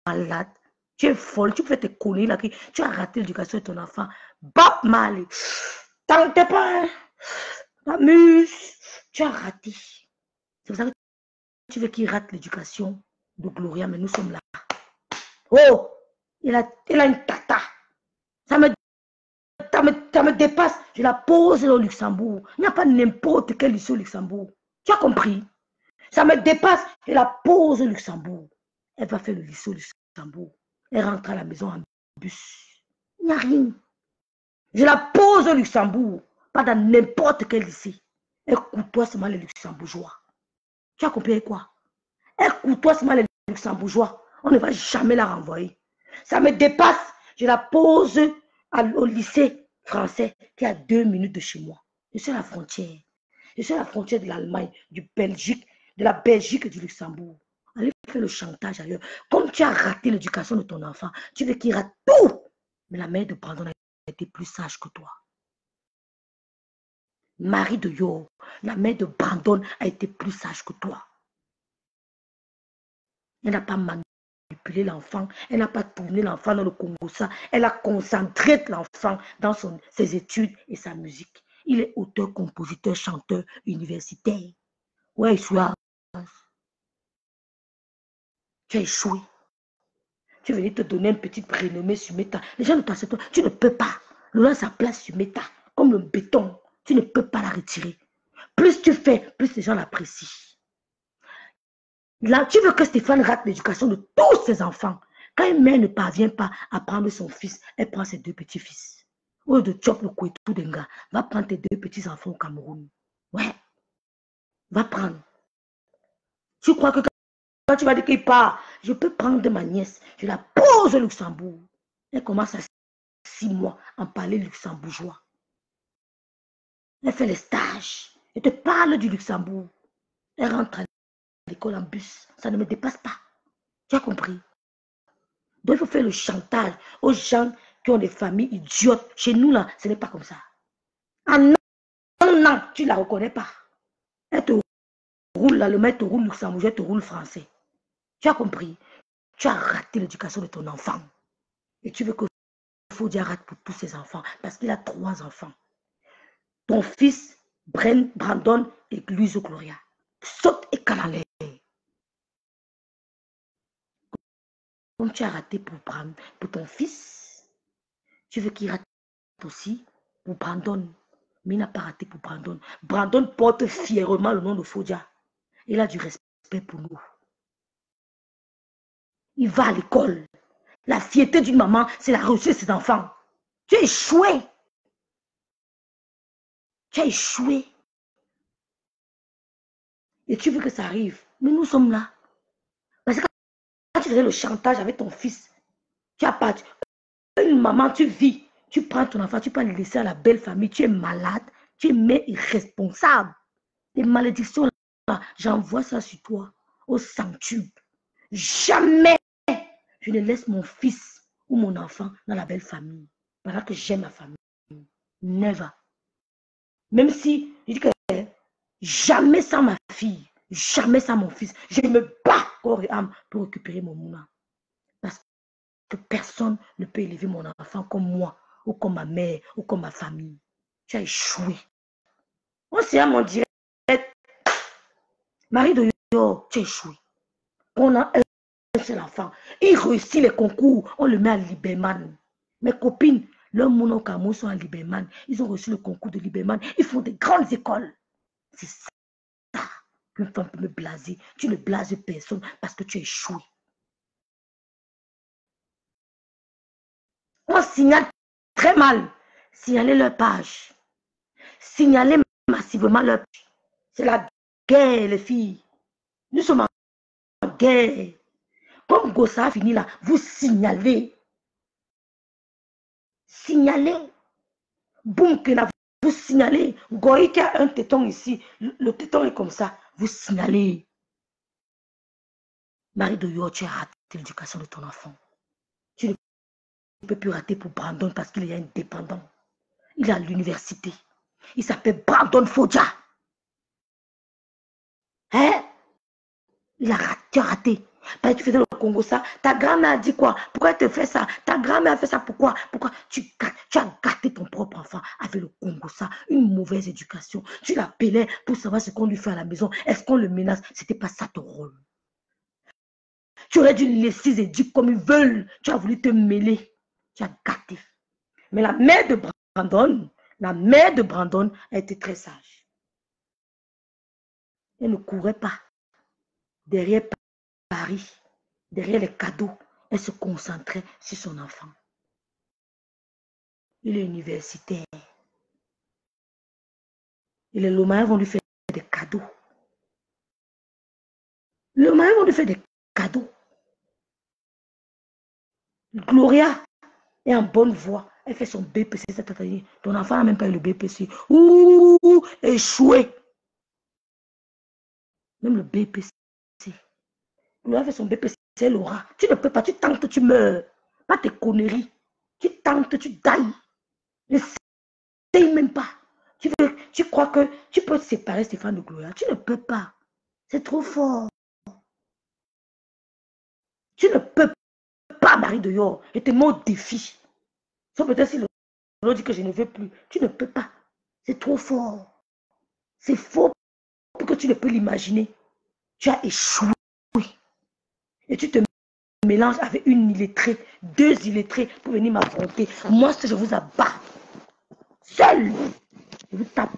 malade, tu es folle, tu fais tes conneries là, tu as raté l'éducation de ton enfant. Bap mal, t'en t'es pas, t'amuses, tu as raté. C'est pour ça que tu veux qu'il rate l'éducation de Gloria, mais nous sommes là. Oh, il a une tata. Ça me dépasse. Je la pose au Luxembourg. Il n'y a pas n'importe quel lycée au Luxembourg. Tu as compris? Ça me dépasse. Je la pose au Luxembourg. Elle va faire le lycée au Luxembourg. Elle rentre à la maison en bus. Il n'y a rien. Je la pose au Luxembourg. Pas dans n'importe quel lycée. Elle côtoie seulement les Luxembourgeois. Tu as compris quoi? Elle côtoie seulement les Luxembourgeois. On ne va jamais la renvoyer. Ça me dépasse. Je la pose au lycée français qui est à 2 minutes de chez moi. Je suis à la frontière. Je suis à la frontière de l'Allemagne, de la Belgique et du Luxembourg. Allez faire le chantage ailleurs. Comme tu as raté l'éducation de ton enfant, tu veux qu'il rate tout. Mais la mère de Brandon a été plus sage que toi. Marie de Yor, la mère de Brandon a été plus sage que toi. Elle n'a pas manipulé l'enfant, elle n'a pas tourné l'enfant dans le Congo. Elle a concentré l'enfant dans ses études et sa musique. Il est auteur, compositeur, chanteur, universitaire. Ouais, Issoua. Tu as échoué. Tu venais te donner un petit prénommé sur Meta. Les gens ne t'acceptent pas. Tu ne peux pas. Lola sa place sur Meta, comme le béton. Tu ne peux pas la retirer. Plus tu fais, plus les gens l'apprécient. Là, tu veux que Stéphane rate l'éducation de tous ses enfants. Quand une mère ne parvient pas à prendre son fils, elle prend ses 2 petits-fils. Au lieu de chop le couetou d'un gars, va prendre tes 2 petits-enfants au Cameroun. Ouais. Va prendre. Tu crois que quand tu vas dire qu'il part, je peux prendre ma nièce, je la pose au Luxembourg. Elle commence à 6 mois à parler luxembourgeois. Elle fait les stages. Elle te parle du Luxembourg. Elle rentre à l'école en bus. Ça ne me dépasse pas. Tu as compris? Donc il faut faire le chantage aux gens qui ont des familles idiotes. Chez nous là, ce n'est pas comme ça. Ah non, non, tu ne la reconnais pas. Elle te roule là, le mec te roule luxembourgeois, elle te roule français. Tu as compris? Tu as raté l'éducation de ton enfant. Et tu veux que Fodia rate pour tous ses enfants parce qu'il a 3 enfants. Ton fils, Brandon et Louise Gloria. Saute et cale en l'air. Comme tu as raté pour ton fils, tu veux qu'il rate aussi pour Brandon. Mais il n'a pas raté pour Brandon. Brandon porte fièrement le nom de Fodia. Il a du respect pour nous. Il va à l'école. La fierté d'une maman, c'est la réussite de ses enfants. Tu as échoué. Tu as échoué. Et tu veux que ça arrive. Mais nous sommes là. Parce que quand tu faisais le chantage avec ton fils, tu as pas... Une maman, tu vis. Tu prends ton enfant, tu peux le laisser à la belle famille. Tu es malade. Tu es mère irresponsable. Les malédictions, là, j'envoie ça sur toi. Au centuple. Jamais je ne laisse mon fils ou mon enfant dans la belle famille. Pendant que j'aime ma famille. Never. Même si, je dis que jamais sans ma fille, jamais sans mon fils, je me bats corps et âme pour récupérer mon mouna. Parce que personne ne peut élever mon enfant comme moi, ou comme ma mère, ou comme ma famille. Tu as échoué. On s'est à mon direct. Marie de Yor, tu as échoué. On a un seul enfant. Il réussit les concours, on le met à Liberman. Mes copines, leurs mouna au Cameroun sont à Liberman. Ils ont reçu le concours de Liberman. Ils font des grandes écoles. C'est ça qu'une femme peut me blaser. Tu ne blases personne parce que tu as échoué. On signale très mal. Signaler leur page. Signaler massivement leur page. C'est la guerre, les filles. Nous sommes en guerre. Comme Gossa a fini là, vous signalez. Signalez. Boum, que Vous signalez. Goï qui a un téton ici. Le téton est comme ça. Vous signalez. Marie de Yo, tu as raté l'éducation de ton enfant. Tu ne peux plus rater pour Brandon parce qu'il est indépendant. Il est à l'université. Il s'appelle Brandon Fodja. Hein? Il a raté, tu as raté. Parce que tu faisais le Congo ça. Ta grand-mère a dit quoi? Pourquoi elle te fait ça? Ta grand-mère a fait ça pourquoi? Pourquoi tu as gâté ton propre enfant avec le Congo ça? Une mauvaise éducation. Tu l'appelais pour savoir ce qu'on lui fait à la maison. Est-ce qu'on le menace? C'était pas ça ton rôle. Tu aurais dû laisser les éduquer comme ils veulent. Tu as voulu te mêler. Tu as gâté. Mais la mère de Brandon a été très sage. Elle ne courait pas derrière Paris, derrière les cadeaux. Elle se concentrait sur son enfant. Il est universitaire. Et les Lomains vont lui faire des cadeaux. Les Lomains vont lui faire des cadeaux. Gloria est en bonne voie. Elle fait son BPC cette année. Ton enfant n'a même pas eu le BPC. Ouh, échoué. Même le BPC. Gloria fait son BPC, elle aura. Tu ne peux pas, tu tentes, tu meurs. Pas tes conneries. Tu tentes, tu dailles. Ne sais même pas. Tu crois que tu peux séparer Stéphane de Gloria. Tu ne peux pas. C'est trop fort. Tu ne peux pas, Marie de Yor. Je te mets au défi. Sauf peut-être si l'autre dit que je ne veux plus. Tu ne peux pas. C'est trop fort. C'est faux pour que tu ne peux l'imaginer. Tu as échoué. Et tu te mélanges avec une illettrée, 2 illettrés pour venir m'affronter. Moi, je vous abats. Seul. Je vous tape.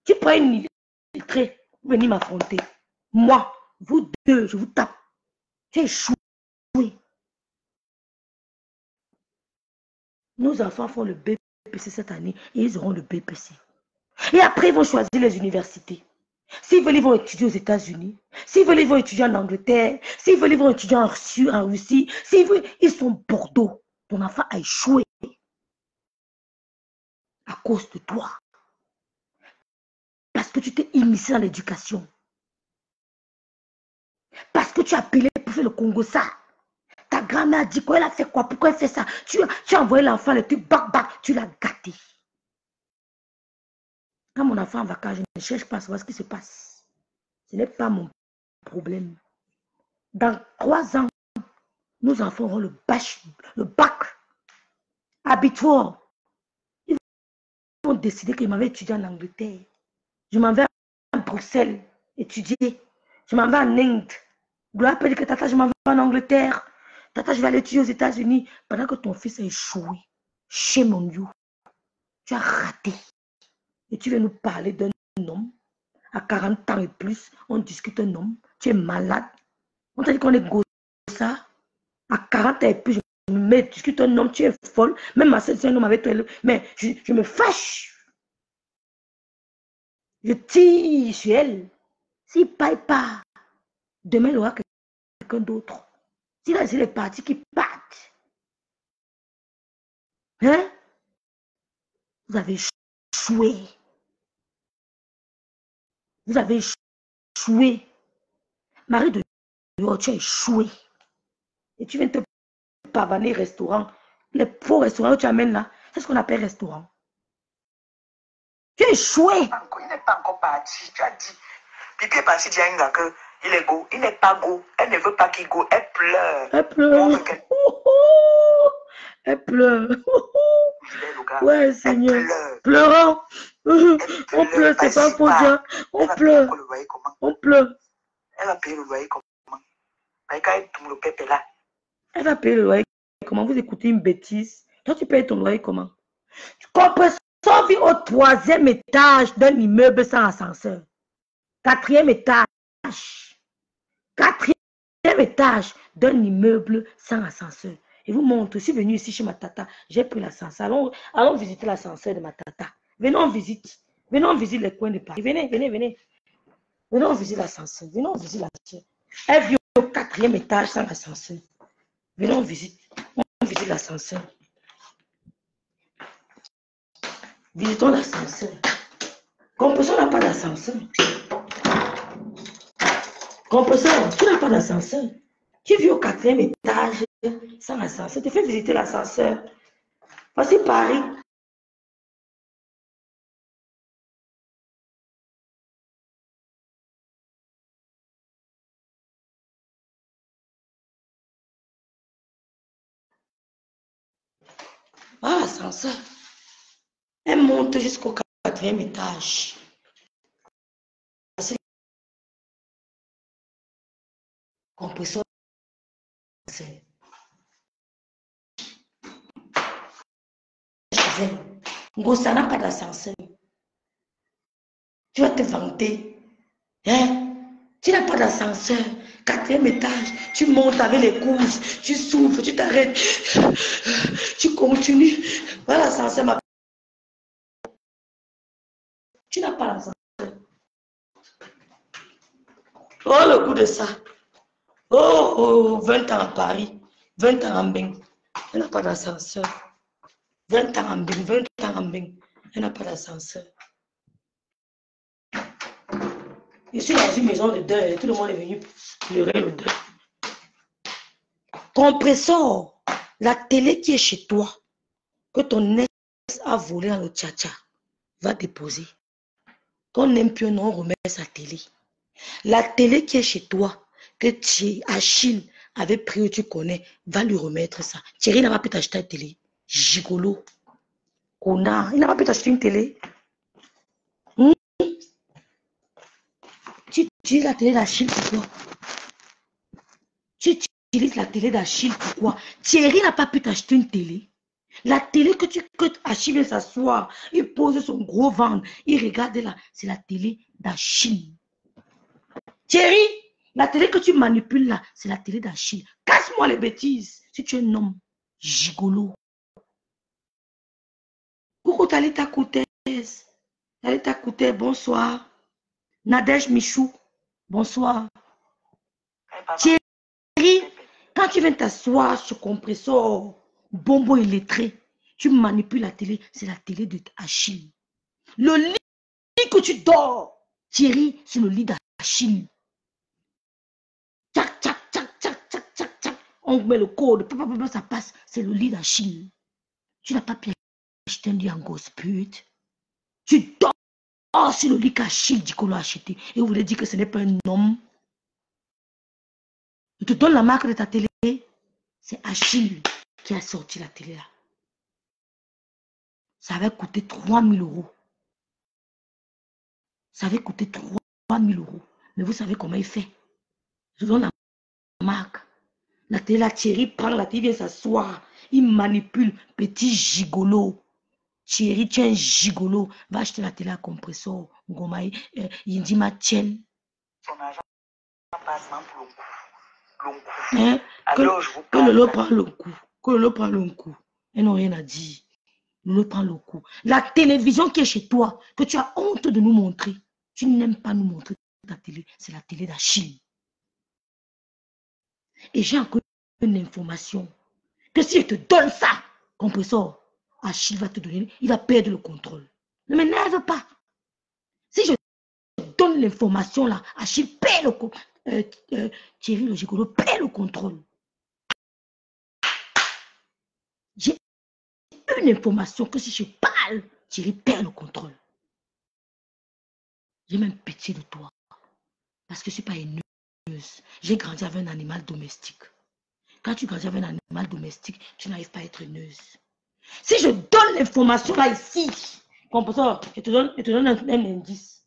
Tu prends une illettrée pour venir m'affronter. Moi, vous 2, je vous tape. Tu as échoué. Nos enfants font le BPC cette année et ils auront le BPC. Et après, ils vont choisir les universités. S'ils veulent, ils vont étudier aux États-Unis. S'ils veulent, ils vont étudier en Angleterre. S'ils veulent, ils vont étudier en Russie. S'ils veulent, ils sont Bordeaux. Ton enfant a échoué à cause de toi. Parce que tu t'es immiscé dans l'éducation. Parce que tu as appelé pour faire le Congo ça. Ta grand-mère a dit quoi? Elle a fait quoi? Pourquoi elle fait ça? Tu as envoyé l'enfant, le truc, bac, tu l'as gâté. Quand mon enfant va vacances, je ne cherche pas à savoir ce qui se passe. Ce n'est pas mon problème. Dans 3 ans, nos enfants auront le bac. Habituel. Ils vont décider qu'ils m'avaient étudié en Angleterre. Je m'en vais à Bruxelles étudier. Je m'en vais en Inde. Gloire peut dire que tata, je m'en vais en Angleterre. Tata, je vais aller étudier aux États-Unis. Pendant que ton fils a échoué. Chez mon Dieu. Tu as raté. Et tu viens nous parler d'un homme. À 40 ans et plus, on discute un homme. Tu es malade. On t'a dit qu'on est gossa. À 40 ans et plus, je me mets, discute un homme, tu es folle. Même ma soeur, c'est un homme avec toi. Mais je me fâche. Je tire sur elle. S'il ne paye pas, demain, il y aura quelqu'un d'autre. Si là, c'est les partis qui partent. Hein? Vous avez échoué. Vous avez échoué. Marie de Dieu, tu as échoué. Et tu viens te pavaner restaurant. Les faux restaurants que tu amènes là, c'est ce qu'on appelle restaurant. Tu as échoué. Il n'est pas encore parti. Tu as dit. Pipi est parti dire à que il est go. Il n'est pas go. Elle ne veut pas qu'il go. Elle pleure. Elle pleure. Elle pleure. Ouais, Seigneur. Pleurant. On pleure, c'est pas pour dire. On pleure. On pleure. Elle va payer le loyer comment? Elle va payer le loyer comment? Vous écoutez une bêtise. Toi, tu payes ton loyer comment? Compression vit au 3e étage d'un immeuble sans ascenseur. 4e étage. 4e étage d'un immeuble sans ascenseur. Et vous montre, je suis venu ici chez ma tata, j'ai pris l'ascenseur. Allons visiter l'ascenseur de ma tata. Venons en visite. Venons visiter les coins de Paris. Venez. Venons visiter l'ascenseur. Venons visiter l'ascenseur. Elle vit au 4e étage sans ascenseur. Venons visiter. On visite l'ascenseur. Visitons l'ascenseur. Compresseur n'a pas d'ascenseur. Compresseur, tu n'as pas d'ascenseur. Tu vis au 4e étage sans ascenseur. Tu fais visiter l'ascenseur. Voici Paris. Ah, l'ascenseur. Elle monte jusqu'au 4e étage. Compresseur. Ça n'a pas d'ascenseur. Tu vas te vanter. Hein? Tu n'as pas d'ascenseur. 4e étage. Tu montes avec les couches. Tu souffles. Tu t'arrêtes. Tu continues. Voilà l'ascenseur. Tu n'as pas l'ascenseur. Oh, le goût de ça. Oh, 20 ans à Paris. 20 ans en Bing. Elle n'a pas d'ascenseur. 20 ans en Bing. 20 ans en Bing. Elle n'a pas d'ascenseur. Je suis dans une maison de deuil et tout le monde est venu pleurer le deuil. Compresseur, la télé qui est chez toi, que ton ex a volé dans le tcha-tcha, va déposer. Quand on n'aime plus un nom, on remet sa télé. La télé qui est chez toi, que Achille avait pris où tu connais, va lui remettre ça. Thierry n'a pas pu t'acheter une télé. Gigolo. Connard. Il n'a pas pu t'acheter une télé. Tu utilises la télé d'Achille pourquoi? Tu utilises la télé d'Achille pourquoi? Thierry n'a pas pu t'acheter une télé. La télé que Achille vient s'asseoir, il pose son gros ventre, il regarde là, c'est la télé d'Achille. Thierry, la télé que tu manipules là, c'est la télé d'Achille. Casse-moi les bêtises, si tu es un homme gigolo. Coucou Talita Koutez. Talita Koutez, bonsoir. Nadège Michou, bonsoir. Thierry, quand tu viens t'asseoir sur compresseur, bonbon illettré, tu manipules la télé, c'est la télé d'Achille. Le lit que tu dors, Thierry, c'est le lit d'Achille. Tchac, tchac, tchac, tchac, tchac, tchac, tchac. On met le code, ça passe, c'est le lit d'Achille. Tu n'as pas pu acheter un lit en grosse pute. Tu dors sur le lit qu'Achille dit qu'on l'a acheté. Et vous voulez dire que ce n'est pas un homme. Je te donne la marque de ta télé. C'est Achille qui a sorti la télé là. Ça avait coûté 3 000 €. Ça avait coûté 3 000 €. Mais vous savez comment il fait? Je donne la marque. La télé, la Thierry prend la télé, vient s'asseoir. Il manipule. Petit gigolo. Thierry, tu es un gigolo. Va acheter la télé à compresseur. Gomaï, il dit ma tienne. Son argent passe même pour le coup. Hein? Alors, je vous que le lot prend le coup. Que le lot prend le coup. Ils n'ont rien à dire. Le lot prend le coup. La télévision qui est chez toi, que tu as honte de nous montrer. Tu n'aimes pas nous montrer ta télé. C'est la télé d'Achille. Et j'ai encore une information. Que si je te donne ça, compresseur, Achille va te donner, il va perdre le contrôle. Ne m'énerve pas. Si je te donne l'information là, Achille perd le contrôle. Thierry le gigolo perd le contrôle. J'ai une information que si je parle, Thierry perd le contrôle. J'ai même pitié de toi. Parce que je ne suis pas haineuse. J'ai grandi avec un animal domestique. Quand tu grandis avec un animal domestique, tu n'arrives pas à être haineuse. Si je donne l'information là ici, compresseur, je te donne un indice.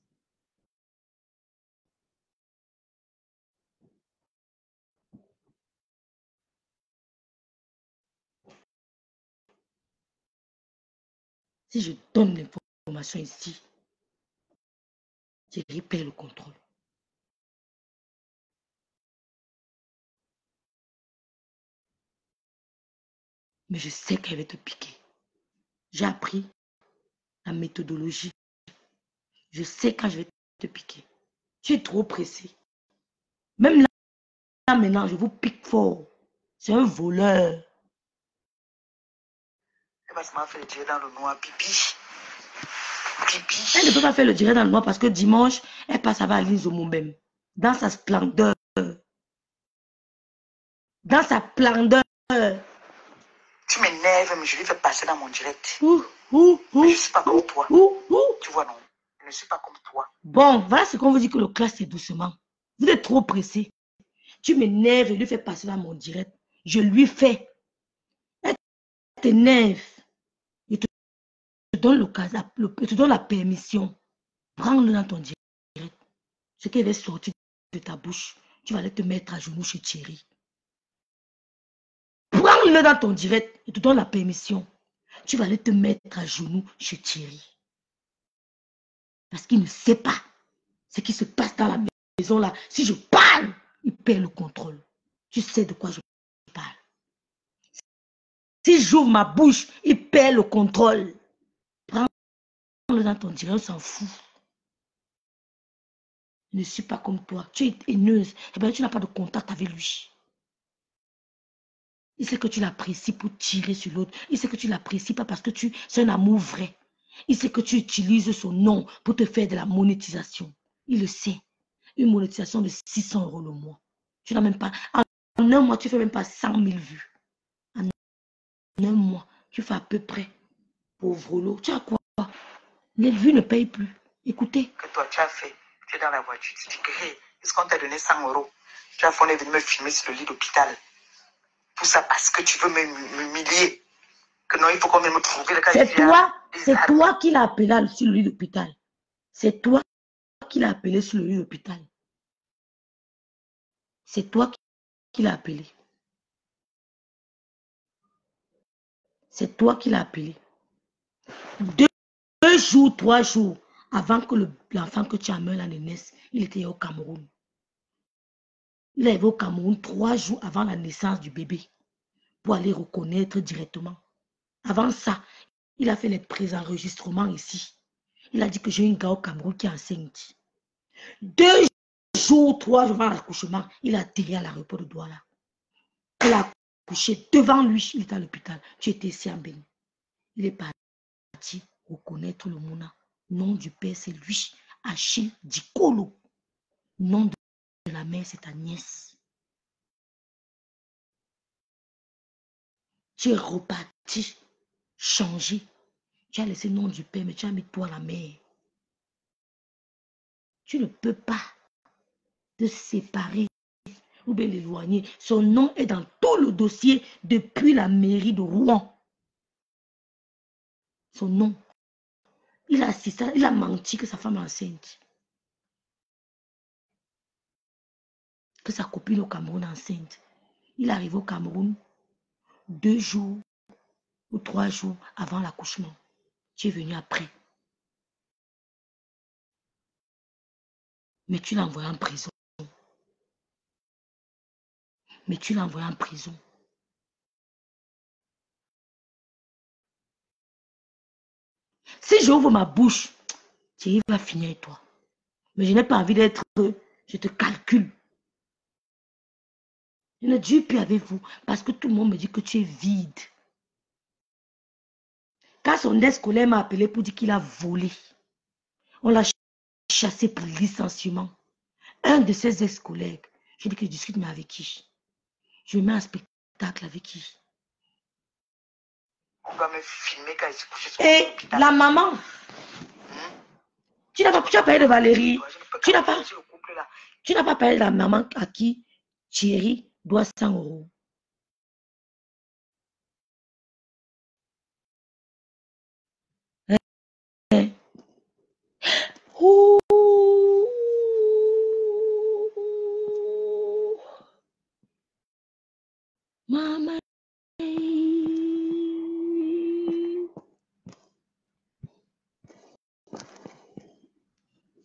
Si je donne l'information ici, je perds le contrôle. Mais je sais qu'elle va te piquer. J'ai appris la méthodologie. Je sais quand je vais te piquer. Tu es trop pressé. Même là maintenant, je vous pique fort. C'est un voleur. Elle va se faire tirer dans le noir pipi. Elle ne peut pas faire le direct dans le noir parce que dimanche, elle passe avec Aline Zomombem. Dans sa splendeur. Dans sa splendeur. Tu m'énerves, mais je lui fais passer dans mon direct. Mais je ne suis pas comme toi. Tu vois, non? Je ne suis pas comme toi. Bon, voilà ce qu'on vous dit que le classe, c'est doucement. Vous êtes trop pressé. Tu m'énerves, je lui fais passer dans mon direct. Je lui fais. Elle t'énerve. Je te donne l'occasion, je te donne la permission. Prends-le dans ton direct. Ce qui va sortir de ta bouche, tu vas aller te mettre à genoux chez Thierry. Prends-le dans ton direct. Je te donne la permission. Tu vas aller te mettre à genoux chez Thierry. Parce qu'il ne sait pas ce qui se passe dans la maison là. Si je parle, il perd le contrôle. Tu sais de quoi je parle. Si j'ouvre ma bouche, il perd le contrôle. Prends-le dans ton direct, on s'en fout. Je ne suis pas comme toi. Tu es haineuse. Eh bien, tu n'as pas de contact avec lui. Il sait que tu l'apprécies pour tirer sur l'autre. Il sait que tu l'apprécies pas parce que c'est un amour vrai. Il sait que tu utilises son nom pour te faire de la monétisation. Il le sait. Une monétisation de 600 € le mois. Tu n'as même pas... En un mois, tu ne fais même pas 100 000 vues. En un mois, tu fais à peu près. Pauvre lot. Tu as quoi? Les vues ne payent plus. Écoutez. Que toi, tu as fait. Tu es dans la voiture. Tu dis que, hey, est-ce qu'on t'a donné 100 €? Tu as fondé venir me filmer sur le lit d'hôpital. Tout ça parce que tu veux m'humilier. Que non, il faut qu'on vienne me trouver le cas. C'est toi qui l'as appelé sur le lit d'hôpital. C'est toi qui l'as appelé sur le lit d'hôpital. C'est toi qui l'as appelé. C'est toi qui l'as appelé. 2 jours, 3 jours avant que l'enfant que tu as meurt là ne naisse, il était au Cameroun. Il est arrivé au Cameroun 3 jours avant la naissance du bébé pour aller reconnaître directement. Avant ça, il a fait les pré-enregistrements ici. Il a dit que j'ai une gars au Cameroun qui est enceinte. 2 jours, 3 jours avant l'accouchement, il a atterri à l'aéroport de Douala. Il a accouché devant lui, il était à l'hôpital. Tu étais ici en Bénin. Il est parti reconnaître le Mouna. Nom du père, c'est lui, Achille Dikolo. Nom de la mère, c'est ta nièce. Tu es reparti, changé. Tu as laissé le nom du père, mais tu as mis toi la mère. Tu ne peux pas te séparer ou bien l'éloigner. Son nom est dans tout le dossier depuis la mairie de Rouen. Son nom. Il a assisté, il a menti que sa femme est enceinte. Que sa copine au Cameroun est enceinte. Il est arrivé au Cameroun 2 jours ou 3 jours avant l'accouchement. Tu es venu après. Mais tu l'as envoyé en prison. Mais tu l'as envoyé en prison. Si j'ouvre ma bouche, tu vas finir avec toi. Mais je n'ai pas envie d'être... Je te calcule. Je ne dis plus avec vous parce que tout le monde me dit que tu es vide. Quand son ex-collègue m'a appelé pour dire qu'il a volé, on l'a chassé pour licenciement. Un de ses ex-collègues, je dis que je discute, mais avec qui? Je mets un spectacle avec qui? On va me filmer quand il se couche sur Et la maman, tu n'as pas parlé de Valérie. Tu n'as pas parlé de la maman à qui Thierry doit 100 €. Ouh. Maman.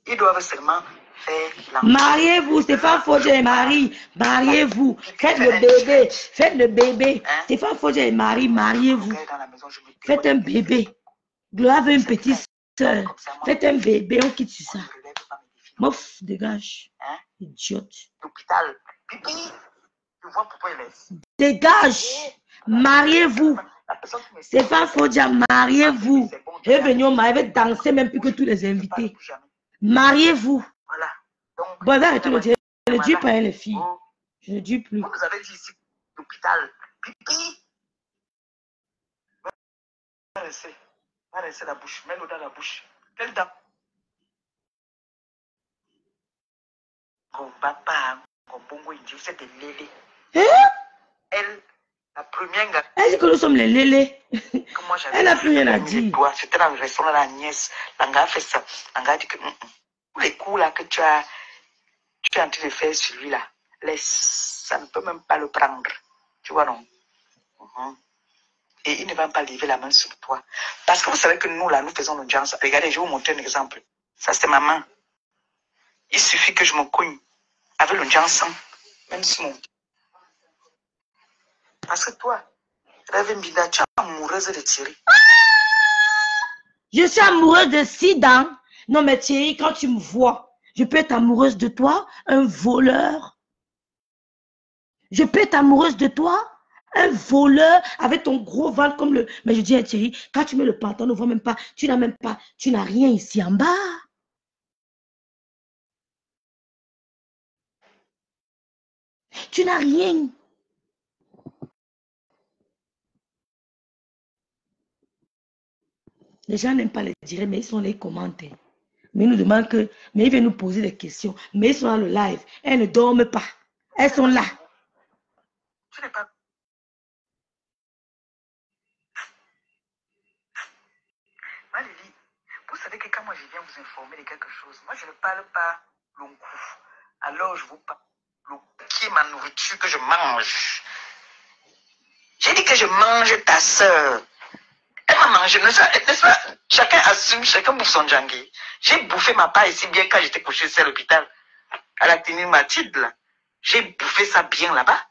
Ils doivent seulement faire la... Mariez-vous, Stéphane Fodja et Marie. Mariez-vous. Faites le bébé. Faites le bébé. Stéphane Fodja et Marie, mariez-vous. Faites un bébé. Gloire veut une petite soeur. Faites un bébé, on quitte sur ça. Mouf, dégage. Idiote. L'hôpital. Pipi. Tu vois pourquoi il est... Dégage. Mariez-vous. Stéphane Fodja, mariez-vous. Elle est venue au mariage, elle veut danser même plus que tous les invités. Mariez-vous. Voilà. Donc, bon, arrêtez de dire. Je ne dis pas les filles. Je ne dis plus. Vous avez dit ici, l'hôpital, pipi. Va laisser la bouche. Mets-le dans la bouche. Quelle dame? Papa, bongo indi, vous êtes des lélés. Elle, la première. Elle dit que nous sommes les lélés. Elle n'a plus rien à dire. C'était dans le restaurant de la nièce. L'anga a fait ça. L'anga a dit que tous les coups là que tu es en train de faire sur lui là, laisse, ça ne peut même pas le prendre. Tu vois, non? Et il ne va pas lever la main sur toi. Parce que vous savez que nous là, nous faisons l'audience. Regardez, je vais vous montrer un exemple. Ça, c'est ma main. Il suffit que je me cogne avec l'audience, même si mon. Parce que toi, Rêve Mbinda, tu es amoureuse de Thierry. Je suis amoureuse de Sidan. Non, mais Thierry, quand tu me vois, je peux être amoureuse de toi, un voleur. Je peux être amoureuse de toi, un voleur avec ton gros ventre comme le... Mais je dis à Thierry, quand tu mets le pantalon, ne vois même pas, tu n'as rien ici en bas. Tu n'as rien. Les gens n'aiment pas les dire, mais ils sont les commentaires. Mais ils nous demandent que, mais ils viennent nous poser des questions. Mais ils sont dans le live. Elles ne dorment pas. Elles sont là. Tu n'es pas. Valérie, vous savez que quand moi je viens vous informer de quelque chose, moi je ne parle pas long coup. Alors je vous parle qui est ma nourriture que je mange. J'ai dit que je mange ta soeur. Elle m'a mangé, n'est-ce pas? Chacun assume, chacun bouffe son djangui. J'ai bouffé ma part ici bien quand j'étais couché à l'hôpital. À la clinique Mathilde, là. J'ai bouffé ça bien là-bas.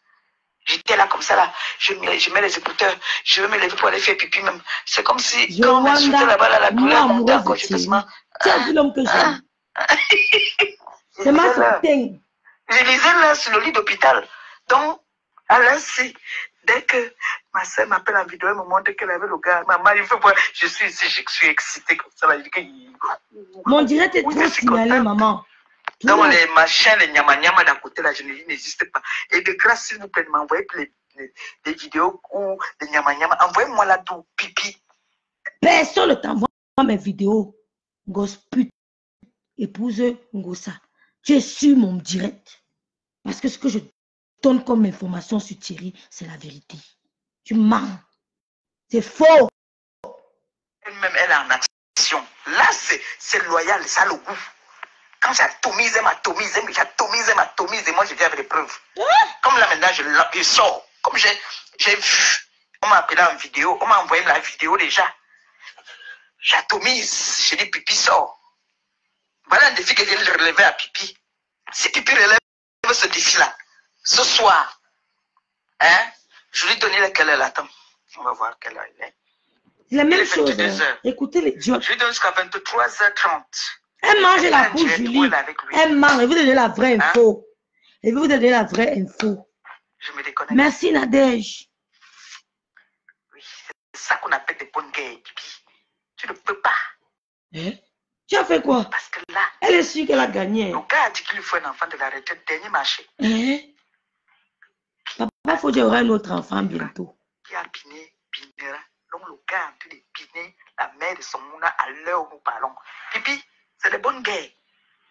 J'étais là comme ça, là. Je mets les écouteurs. Je vais me lever pour aller faire pipi même. C'est comme si, quand on m'insultait là-bas, là, la douleur montait encore. J'étais seulement. Tu as vu l'homme que j'aime. C'est ma soutien. Je lisais là sur le lit d'hôpital. Donc, à l'instant, dès que ma soeur m'appelle en vidéo, elle me montre qu'elle avait le gars. Maman, il faut voir. Je suis ici, je suis excitée comme ça. Là, mon direct est trop signalé, maman. Donc, les machins, les nyama-nyama d'à côté, là, je n'existe pas. Et de grâce, s'il vous plaît, m'envoyez les vidéos ou les nyama-nyama. Envoyez-moi là d'où pipi. Personne ne t'envoie mes vidéos. Gosse pute, épouse Ngossa. Tu es sur mon direct. Parce que ce que je donne comme information sur Thierry, c'est la vérité. Tu mens. C'est faux. Elle-même, elle est en action. Là, c'est loyal, ça a le goût. Quand j'atomise, elle m'atomise, et moi je viens avec des preuves. Comme là maintenant, je sors. Comme j'ai vu, on m'a appelé en vidéo, on m'a envoyé la vidéo déjà. J'atomise, j'ai dit pipi sort. Voilà un défi que je viens de relever à pipi. Si pipi relève ce défi-là, ce soir, hein, je lui donne quelle heure, attends. On va voir quelle heure il est. C'est la même chose. Écoutez les dieux. Je lui donne jusqu'à 23h30. Elle mange la peau, Julie. Elle mange. Elle vous donne la vraie info. Elle veut vous donner la vraie info. Je me déconnecte. Merci, Nadège. Oui, c'est ça qu'on appelle des bonnes guerres. Tu ne peux pas. Hein? Tu as fait quoi? Parce que là, elle est sûre qu'elle a gagné. Le gars a dit qu'il lui faut un enfant de la retraite, dernier marché. Hein? Papa, il faut que j'aurai un autre enfant bientôt. Qui a piné, pinera. Donc le gars a en train de piner la mère de son mouna à l'heure où nous parlons. Pipi, c'est des bonnes guerres.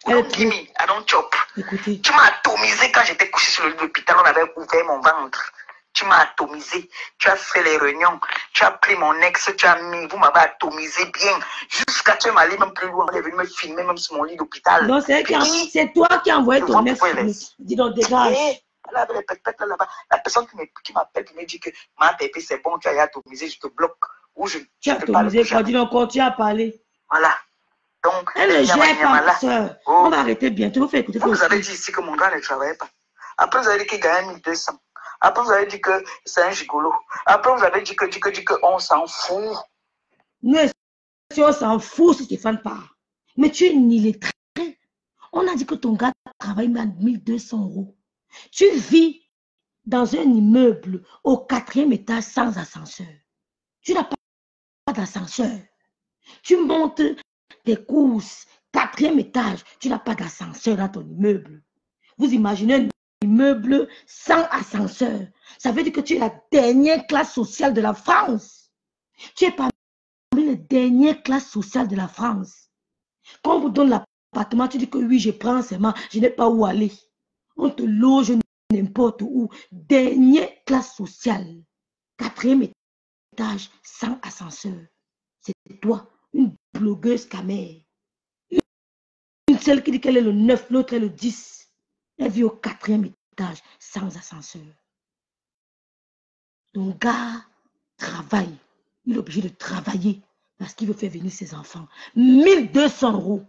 Don't give me, I don't chop. Écoutez. Tu m'as atomisé quand j'étais couché sur le lit de l'hôpital, on avait ouvert mon ventre. Tu m'as atomisé, tu as fait les réunions, tu as pris mon ex, tu as mis, vous m'avez atomisé bien. Jusqu'à tu m'as allé même plus loin, on est venu me filmer même sur mon lit d'hôpital. Non, c'est toi qui as envoyé ton ex. Dis donc, dégage. Elle avait les pètes là-bas. La personne qui m'appelle, qui me dit que ma pépé, c'est bon, tu as atomisé, je te bloque. Ou je tu as atomisé quoi? Dis donc, quand tu as parlé. Voilà. Donc, elle ne gère pas, ma soeur. On va arrêter bientôt. Vous faites écouter. Vous avez dit ici que mon gars ne travaillait pas. Après, vous avez dit qu'il gagnait 1200. Après, vous avez dit que c'est un gigolo. Après, vous avez dit que on s'en fout. Nous, si on s'en fout, si Stéphane part. Mais tu es illettré. On a dit que ton gars travaille même à 1200 €. Tu vis dans un immeuble au 4e étage sans ascenseur. Tu n'as pas d'ascenseur. Tu montes tes courses, 4e étage, tu n'as pas d'ascenseur dans ton immeuble. Vous imaginez un immeuble sans ascenseur. Ça veut dire que tu es la dernière classe sociale de la France. Tu es parmi les dernières classes sociales de la France. Quand on vous donne l'appartement, tu dis que oui, je prends seulement, je n'ai pas où aller. On te loge n'importe où. Dernière classe sociale. 4e étage sans ascenseur. C'est toi, une blogueuse camère. Une seule qui dit qu'elle est le 9, l'autre est le 10. Elle vit au 4e étage sans ascenseur. Ton gars travaille. Il est obligé de travailler parce qu'il veut faire venir ses enfants. 1200 €.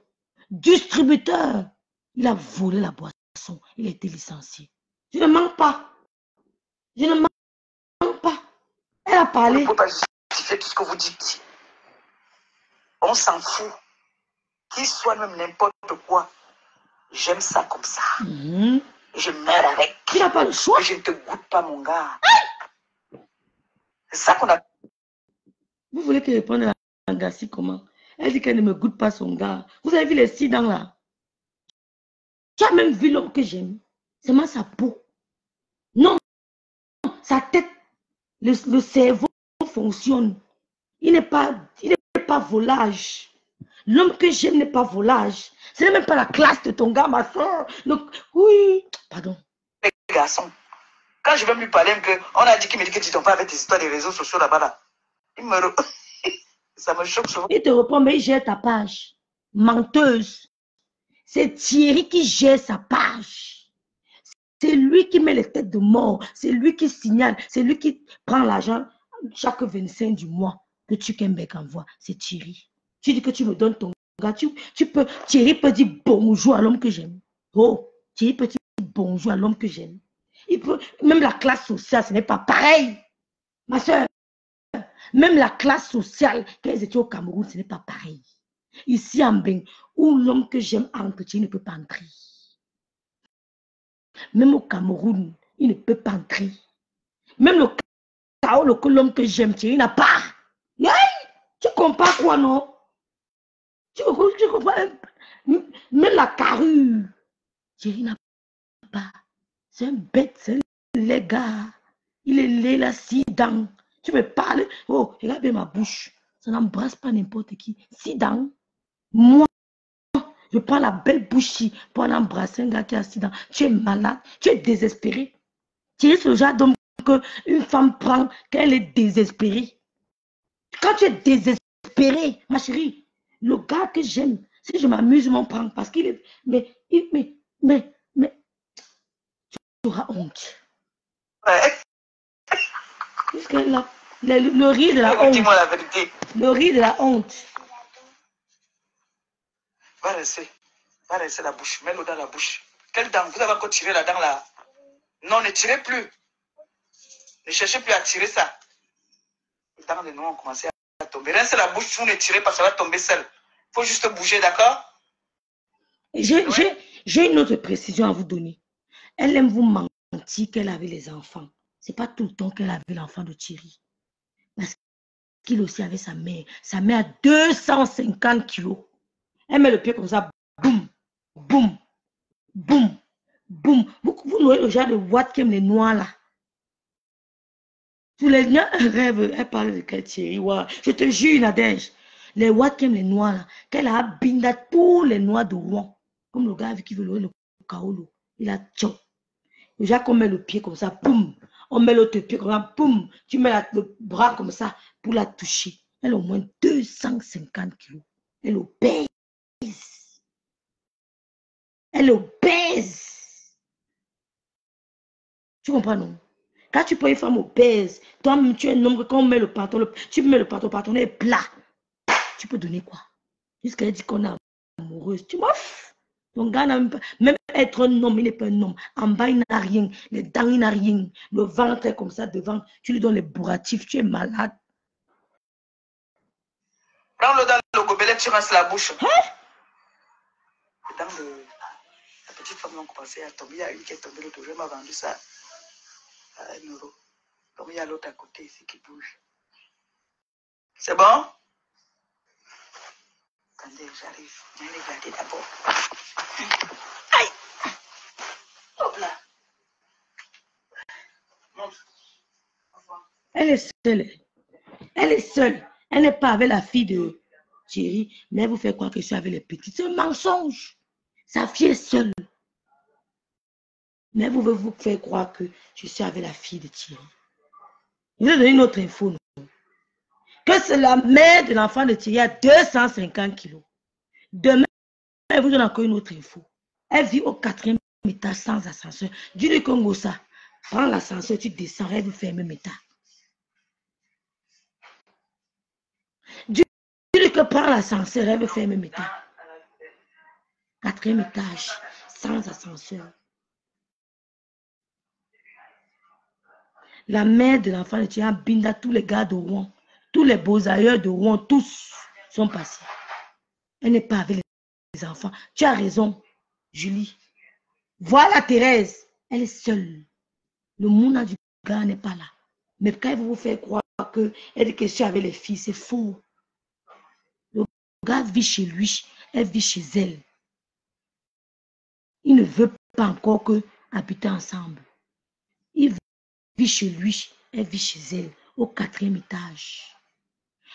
Distributeur. Il a volé la boisson. Il a été licencié. Je ne mens pas. Je ne mens pas. Elle a parlé. Il ne faut pas justifier tout ce que vous dites. On s'en fout. Qu'il soit même n'importe quoi. J'aime ça comme ça. Je meurs avec. Tu n'as pas le choix. Je ne te goûte pas, mon gars. C'est ça qu'on a. Vous voulez que je prenne la Gassi comment? Elle dit qu'elle ne me goûte pas son gars. Vous avez vu les 6 dents là? Tu as même vu l'homme que j'aime. C'est moi sa peau. Non, sa tête, le cerveau fonctionne. Il n'est pas volage. L'homme que j'aime n'est pas volage. Ce n'est même pas la classe de ton gars, ma soeur. Oui, pardon. Les garçons, quand je vais lui parler, on a dit qu'il me dit que tu t'en vas avec tes histoires des réseaux sociaux là-bas là. Il me ça me choque souvent. Il te reprend, mais il gère ta page. Menteuse. C'est Thierry qui gère sa page. C'est lui qui met les têtes de mort. C'est lui qui signale. C'est lui qui prend l'argent chaque 25 du mois que Tukembeck envoie. C'est Thierry. Tu dis que tu me donnes ton gars. Thierry peut dire bonjour à l'homme que j'aime. Oh, Thierry peut dire bonjour à l'homme que j'aime. Même la classe sociale, ce n'est pas pareil. Ma soeur, même la classe sociale, quand ils étaient au Cameroun, ce n'est pas pareil. Ici en Beng, où l'homme que j'aime entre, Thierry ne peut pas entrer. Même au Cameroun, il ne peut pas entrer. Même le chaos, l'homme que j'aime, il n'a pas. Hey, tu comprends quoi, non? Tu comprends? Même la carrure, Thierry n'a pas. C'est un bête, c'est un laid gars. Il est laid là, 6 dents. Tu me parles. Oh, regarde bien ma bouche. Ça n'embrasse pas n'importe qui. 6 dents. Moi, je prends la belle bouche pour en embrasser un gars qui a 6 dents. Tu es malade, tu es désespéré. Tu es ce genre d'homme qu'une femme prend quand elle est désespérée. Quand tu es désespéré, ma chérie, le gars que j'aime, si je m'amuse, je m'en prends parce qu'il est. Mais, tu auras honte. Ouais. Le rire de la honte. Dis-moi la vérité. Le rire de la honte. Va laisser la bouche. Mets-le dans la bouche. Quelle dent? Vous avez encore tiré la dent là? Non, ne tirez plus. Ne cherchez plus à tirer ça. Les dents de nous ont commencé à tomber. Restez la bouche, vous ne tirez pas, ça va tomber seul. Il faut juste bouger, d'accord? J'ai une autre précision à vous donner. Elle aime vous mentir qu'elle avait les enfants. Ce n'est pas tout le temps qu'elle avait l'enfant de Thierry. Parce qu'il aussi avait sa mère. Sa mère a 250 kilos. Elle met le pied comme ça. Boum, boum, boum, boum. Vous voyez le genre de Watt qui aime les noirs là. Tous les gens rêvent. Elle parle de quel Thierry. Wow. Je te jure, Nadège. Les Watt qui aiment les noirs là. Qu'elle a binda tous les noirs de Rouen. Comme le gars qui veut le kaolo. Il a tchop. Déjà qu'on met le pied comme ça, boum. On met l'autre pied comme ça, boum. Tu mets le bras comme ça pour la toucher. Elle a au moins 250 kilos. Elle est obèse. Elle est obèse. Tu comprends, non? Quand tu prends une femme obèse, toi-même, tu es un homme, quand on met le pantalon, tu mets le pantalon est plat. Tu peux donner quoi? Jusqu'à elle dit qu'on est amoureuse. Tu m'offres. Ton gars n'a même pas, même être un homme, il n'est pas un homme. En bas, il n'a rien. Les dents, il n'a rien. Le ventre est comme ça devant. Tu lui donnes les bourratifs. Tu es malade. Prends-le dans le gobelet, tu rinces la bouche. Hein? Les dents de la petite femme ont commencé à tomber. Il y a une qui est tombée l'autre jour. Elle m'a vendu ça à 1 €. Donc il y a l'autre à côté ici qui bouge. C'est bon? j'arrive. Je vais regarder d'abord. Aïe! Hop là. Montre. Elle est seule. Elle est seule. Elle n'est pas avec la fille de Thierry, mais elle vous fait croire que je suis avec les petits. C'est un mensonge. Sa fille est seule. Mais vous voulez vous faire croire que je suis avec la fille de Thierry. Je vous ai donné une autre info. Non? Que c'est la mère de l'enfant de Thierry à 250 kilos. Demain, elle vous donne encore une autre info. Elle vit au 4e étage sans ascenseur. Dis-lui Congo ça. Prends l'ascenseur, tu descends, elle vous fait le même état. Dis-lui que prends l'ascenseur, elle veut faire le même état. 4e étage, sans ascenseur. La mère de l'enfant de Thierry Binda, tous les gars de Rouen, tous les beaux ailleurs de Rouen, tous sont passés. Elle n'est pas avec les enfants. Tu as raison, Julie. Voilà Thérèse, elle est seule. Le mouna du gars n'est pas là. Mais quand elle vous fait croire qu'elle est question avec les filles, c'est faux. Le gars vit chez lui, elle vit chez elle. Il ne veut pas encore que habiter ensemble. Il vit chez lui, elle vit chez elle, au 4e étage.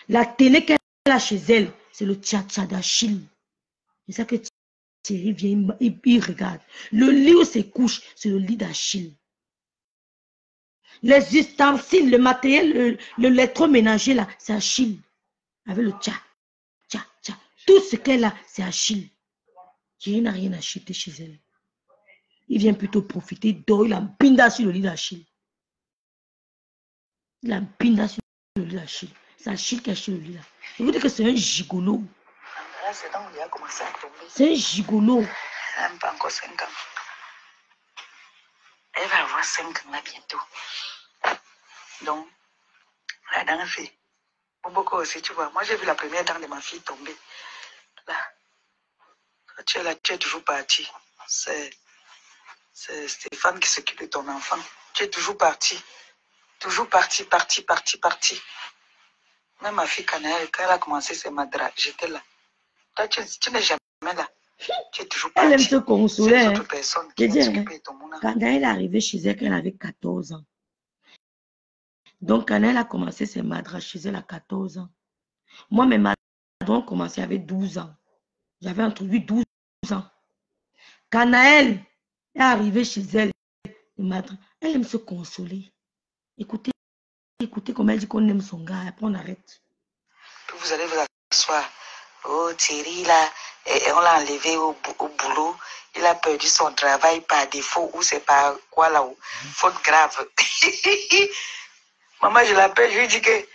La télé qu'elle a chez elle, c'est le tcha-tcha d'Achille. C'est ça que Thierry vient, il regarde. Le lit où se couche, c'est le lit d'Achille. Les ustensiles, le matériel, l'électroménager là, c'est Achille. Avec le tcha, tcha, tcha. Tout ce qu'elle a, c'est Achille. Thierry n'a rien acheté chez elle. Il vient plutôt profiter, dort, il a binda sur le lit d'Achille. Il a binda sur le lit d'Achille. C'est Achille qui a acheté le lit là. Je vous dis que c'est un gigolo. C'est un gigolo. Elle n'a pas encore 5 ans. Elle va avoir 5 ans là bientôt. Donc, la dernière fille. Beaucoup aussi, tu vois. Moi, j'ai vu la première dent de ma fille tomber. Là. Tu es là, tu es toujours parti. C'est Stéphane qui s'occupe de ton enfant. Tu es toujours parti. Toujours parti. Même ma fille, quand elle a commencé ses madras, j'étais là. Toi, tu n'es jamais là. Tu es toujours parti. Elle aime se consoler. C'est d'autres personnes qui viennent s'occuper de ton mouna. Quand elle est arrivée chez elle, quand elle avait 14 ans. Donc, quand elle a commencé ses madras chez elle à 14 ans. Moi, mes madras ont commencé avec 12 ans. J'avais entre 8 et 12 ans. Quand elle est arrivée chez elle, elle aime se consoler. Écoutez comment elle dit qu'on aime son gars. Après, on arrête. Vous allez vous asseoir. Oh, Thierry, là, et on l'a enlevé au boulot. Il a perdu son travail par défaut ou c'est par quoi là, faute grave. Maman, je l'appelle, je lui dis que,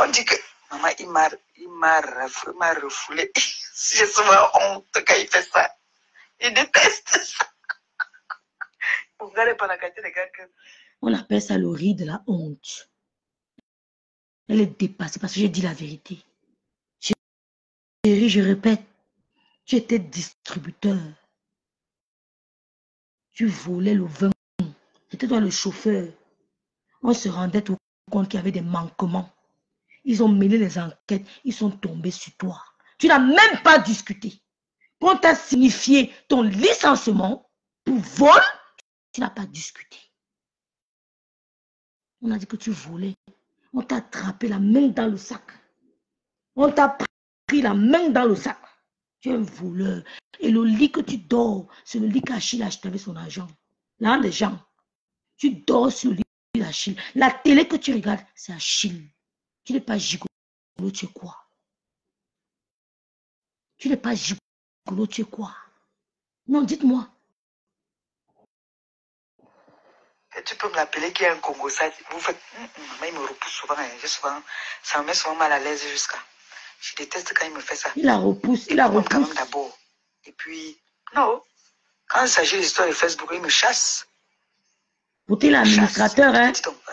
on dit que, maman, il m'a refoulé. J'ai souvent honte quand il fait ça. Il déteste ça. Vous regardez pas la qualité des gars que... On appelle ça le riz de la honte. Elle est dépassée parce que j'ai dit la vérité. Chérie, je répète, tu étais distributeur. Tu volais le vin. C'était toi le chauffeur. On se rendait compte qu'il y avait des manquements. Ils ont mené les enquêtes. Ils sont tombés sur toi. Tu n'as même pas discuté. Quand on t'a signifié ton licenciement pour vol, tu n'as pas discuté. On a dit que tu volais. On t'a attrapé la main dans le sac. On t'a pris la main dans le sac. Tu es un voleur. Et le lit que tu dors, c'est le lit qu'Achille a acheté avec son argent. L'un des gens. Tu dors sur le lit d'Achille. La télé que tu regardes, c'est Achille. Tu n'es pas gigolo, tu es quoi? Tu n'es pas gigolo, tu es quoi? Non, dites-moi. Tu peux me l'appeler qui est un Congo, ça. Vous faites... Mais il me repousse souvent, ça me met souvent mal à l'aise jusqu'à... Je déteste quand il me fait ça. Il la repousse, il la repousse. Quand même d'abord. Et puis, non. Quand il s'agit de l'histoire de Facebook, il me chasse. Pourtant, il est administrateur, hein.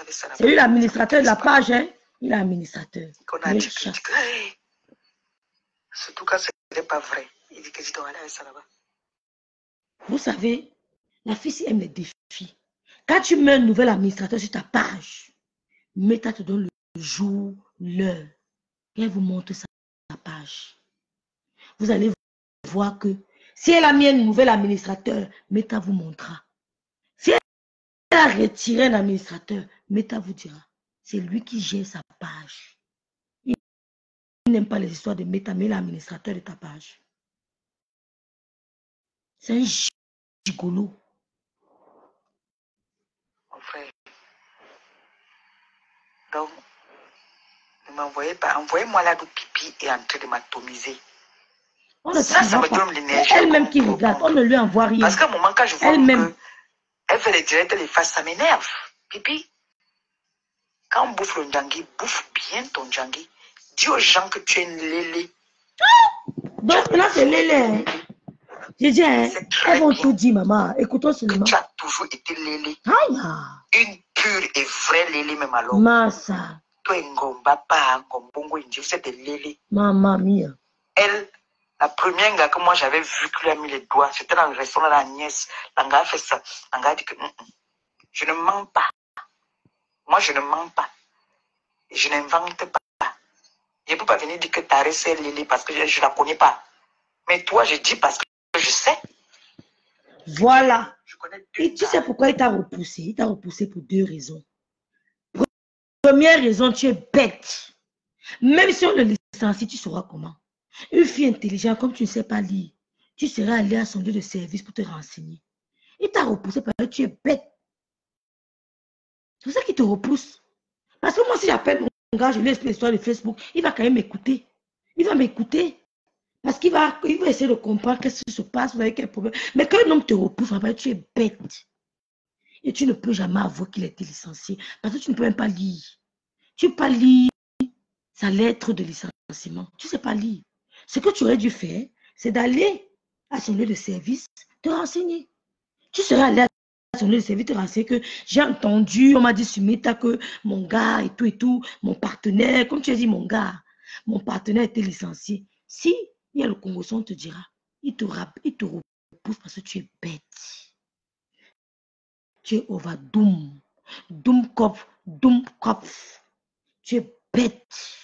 C'est lui l'administrateur de la page, hein. Il est administrateur. Il dit que, hey. Surtout quand ce n'est pas vrai. Il dit que tu dois aller avec ça là-bas. Vous savez, la fille, si aime les défis. Quand tu mets un nouvel administrateur sur ta page, Meta te donne le jour, l'heure. Et elle vous montre sa page. vous allez voir que si elle a mis un nouvel administrateur, Meta vous montrera. Si elle a retiré un administrateur, Meta vous dira. C'est lui qui gère sa page. Il n'aime pas les histoires de Meta, mais l'administrateur de ta page. C'est un gigolo. Mon frère. Donc, ne m'envoyez pas. Envoyez-moi là d'où pipi est en train de m'atomiser. Ça me donne l'énergie. Elle-même qui regarde, on ne lui envoie rien. Parce qu'à un moment, quand je vois qu'elle fait les directs, les faces, ça m'énerve. Pipi, quand on bouffe le ndjangi, bouffe bien ton ndjangi. Dis aux gens que tu es une lélé. Donc là, c'est lélé. J'ai dit, elles vont tout dire, maman. Écoutons seulement. Tu as toujours été lélé. Aïe. Une pure et vraie lélé, même alors. Massa. Toi, Ngomba, pas Ngombongo, Indie, c'est des lélés. Maman mia. Elle, la première gars que moi j'avais vu qui lui a mis les doigts, c'était dans le restaurant de la nièce. L'anga a fait ça. L'anga a dit que je ne mens pas. Moi, je ne mens pas. Je n'invente pas. Je ne peux pas venir dire que ta c'est Lily parce que je ne la connais pas. Mais toi, je dis parce que je sais. Voilà. Et tu sais pourquoi il t'a repoussé? Il t'a repoussé pour 2 raisons. Première raison, tu es bête. Même si on le licencie, tu sauras comment. Une fille intelligente, comme tu ne sais pas lire, tu seras allé à son lieu de service pour te renseigner. Il t'a repoussé parce que tu es bête. C'est pour ça qu'il te repousse. Parce que moi, si j'appelle mon gars, je lui explique l'histoire de Facebook, il va quand même m'écouter. Il va m'écouter. Parce qu'il va essayer de comprendre qu'est-ce qui se passe, vous avez quel problème. Mais quand un homme te repousse, tu es bête. Et tu ne peux jamais avouer qu'il a été licencié. Parce que tu ne peux même pas lire. Tu ne peux pas lire sa lettre de licenciement. Tu ne sais pas lire. Ce que tu aurais dû faire, c'est d'aller à son lieu de service, te renseigner. Tu serais allé à son lieu de service, te renseigner que j'ai entendu, on m'a dit sur Meta que mon gars et tout, mon partenaire, comme tu as dit mon gars, mon partenaire était licencié. Si il y a le Congo, on te dira, il te repousse parce que tu es bête. Tu es overdoom. Doomkopf. Tu es bête.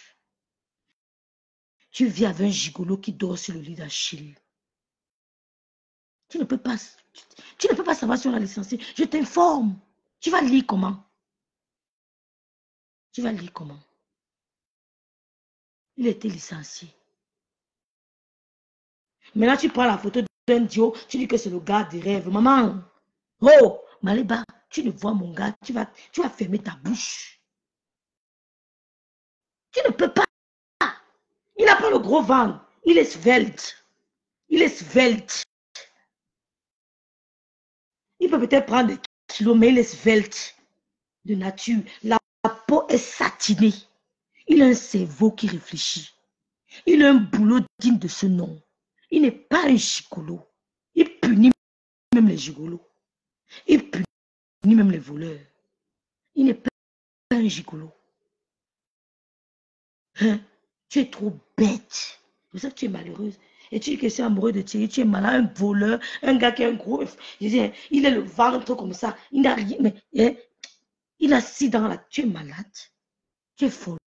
Tu vis avec un gigolo qui dort sur le lit d'Achille. Tu ne peux pas savoir si on a licencié. Je t'informe. Tu vas lire comment? Tu vas lire comment? Il était licencié. Maintenant, tu prends la photo d'un Dio, tu dis que c'est le gars des rêves. Maman, oh, Maléba, tu ne vois mon gars, tu vas fermer ta bouche. Tu ne peux pas. Il n'a pas le gros ventre. Il est svelte. Il est svelte. Il peut peut-être prendre des kilos, mais il est svelte de nature. La peau est satinée. Il a un cerveau qui réfléchit. Il a un boulot digne de ce nom. Il n'est pas un gigolo. Il punit même les gigolos. Il punit même les voleurs. Il n'est pas un gigolo. Hein? Tu es trop bête. C'est pour ça que tu es malheureuse. Et tu dis que c'est amoureux de Thierry, tu es malade, un voleur, un gars qui a un gros... Je dis, il a le ventre comme ça, il n'a rien, mais il a 6 dents là. Tu es malade. Tu es folle.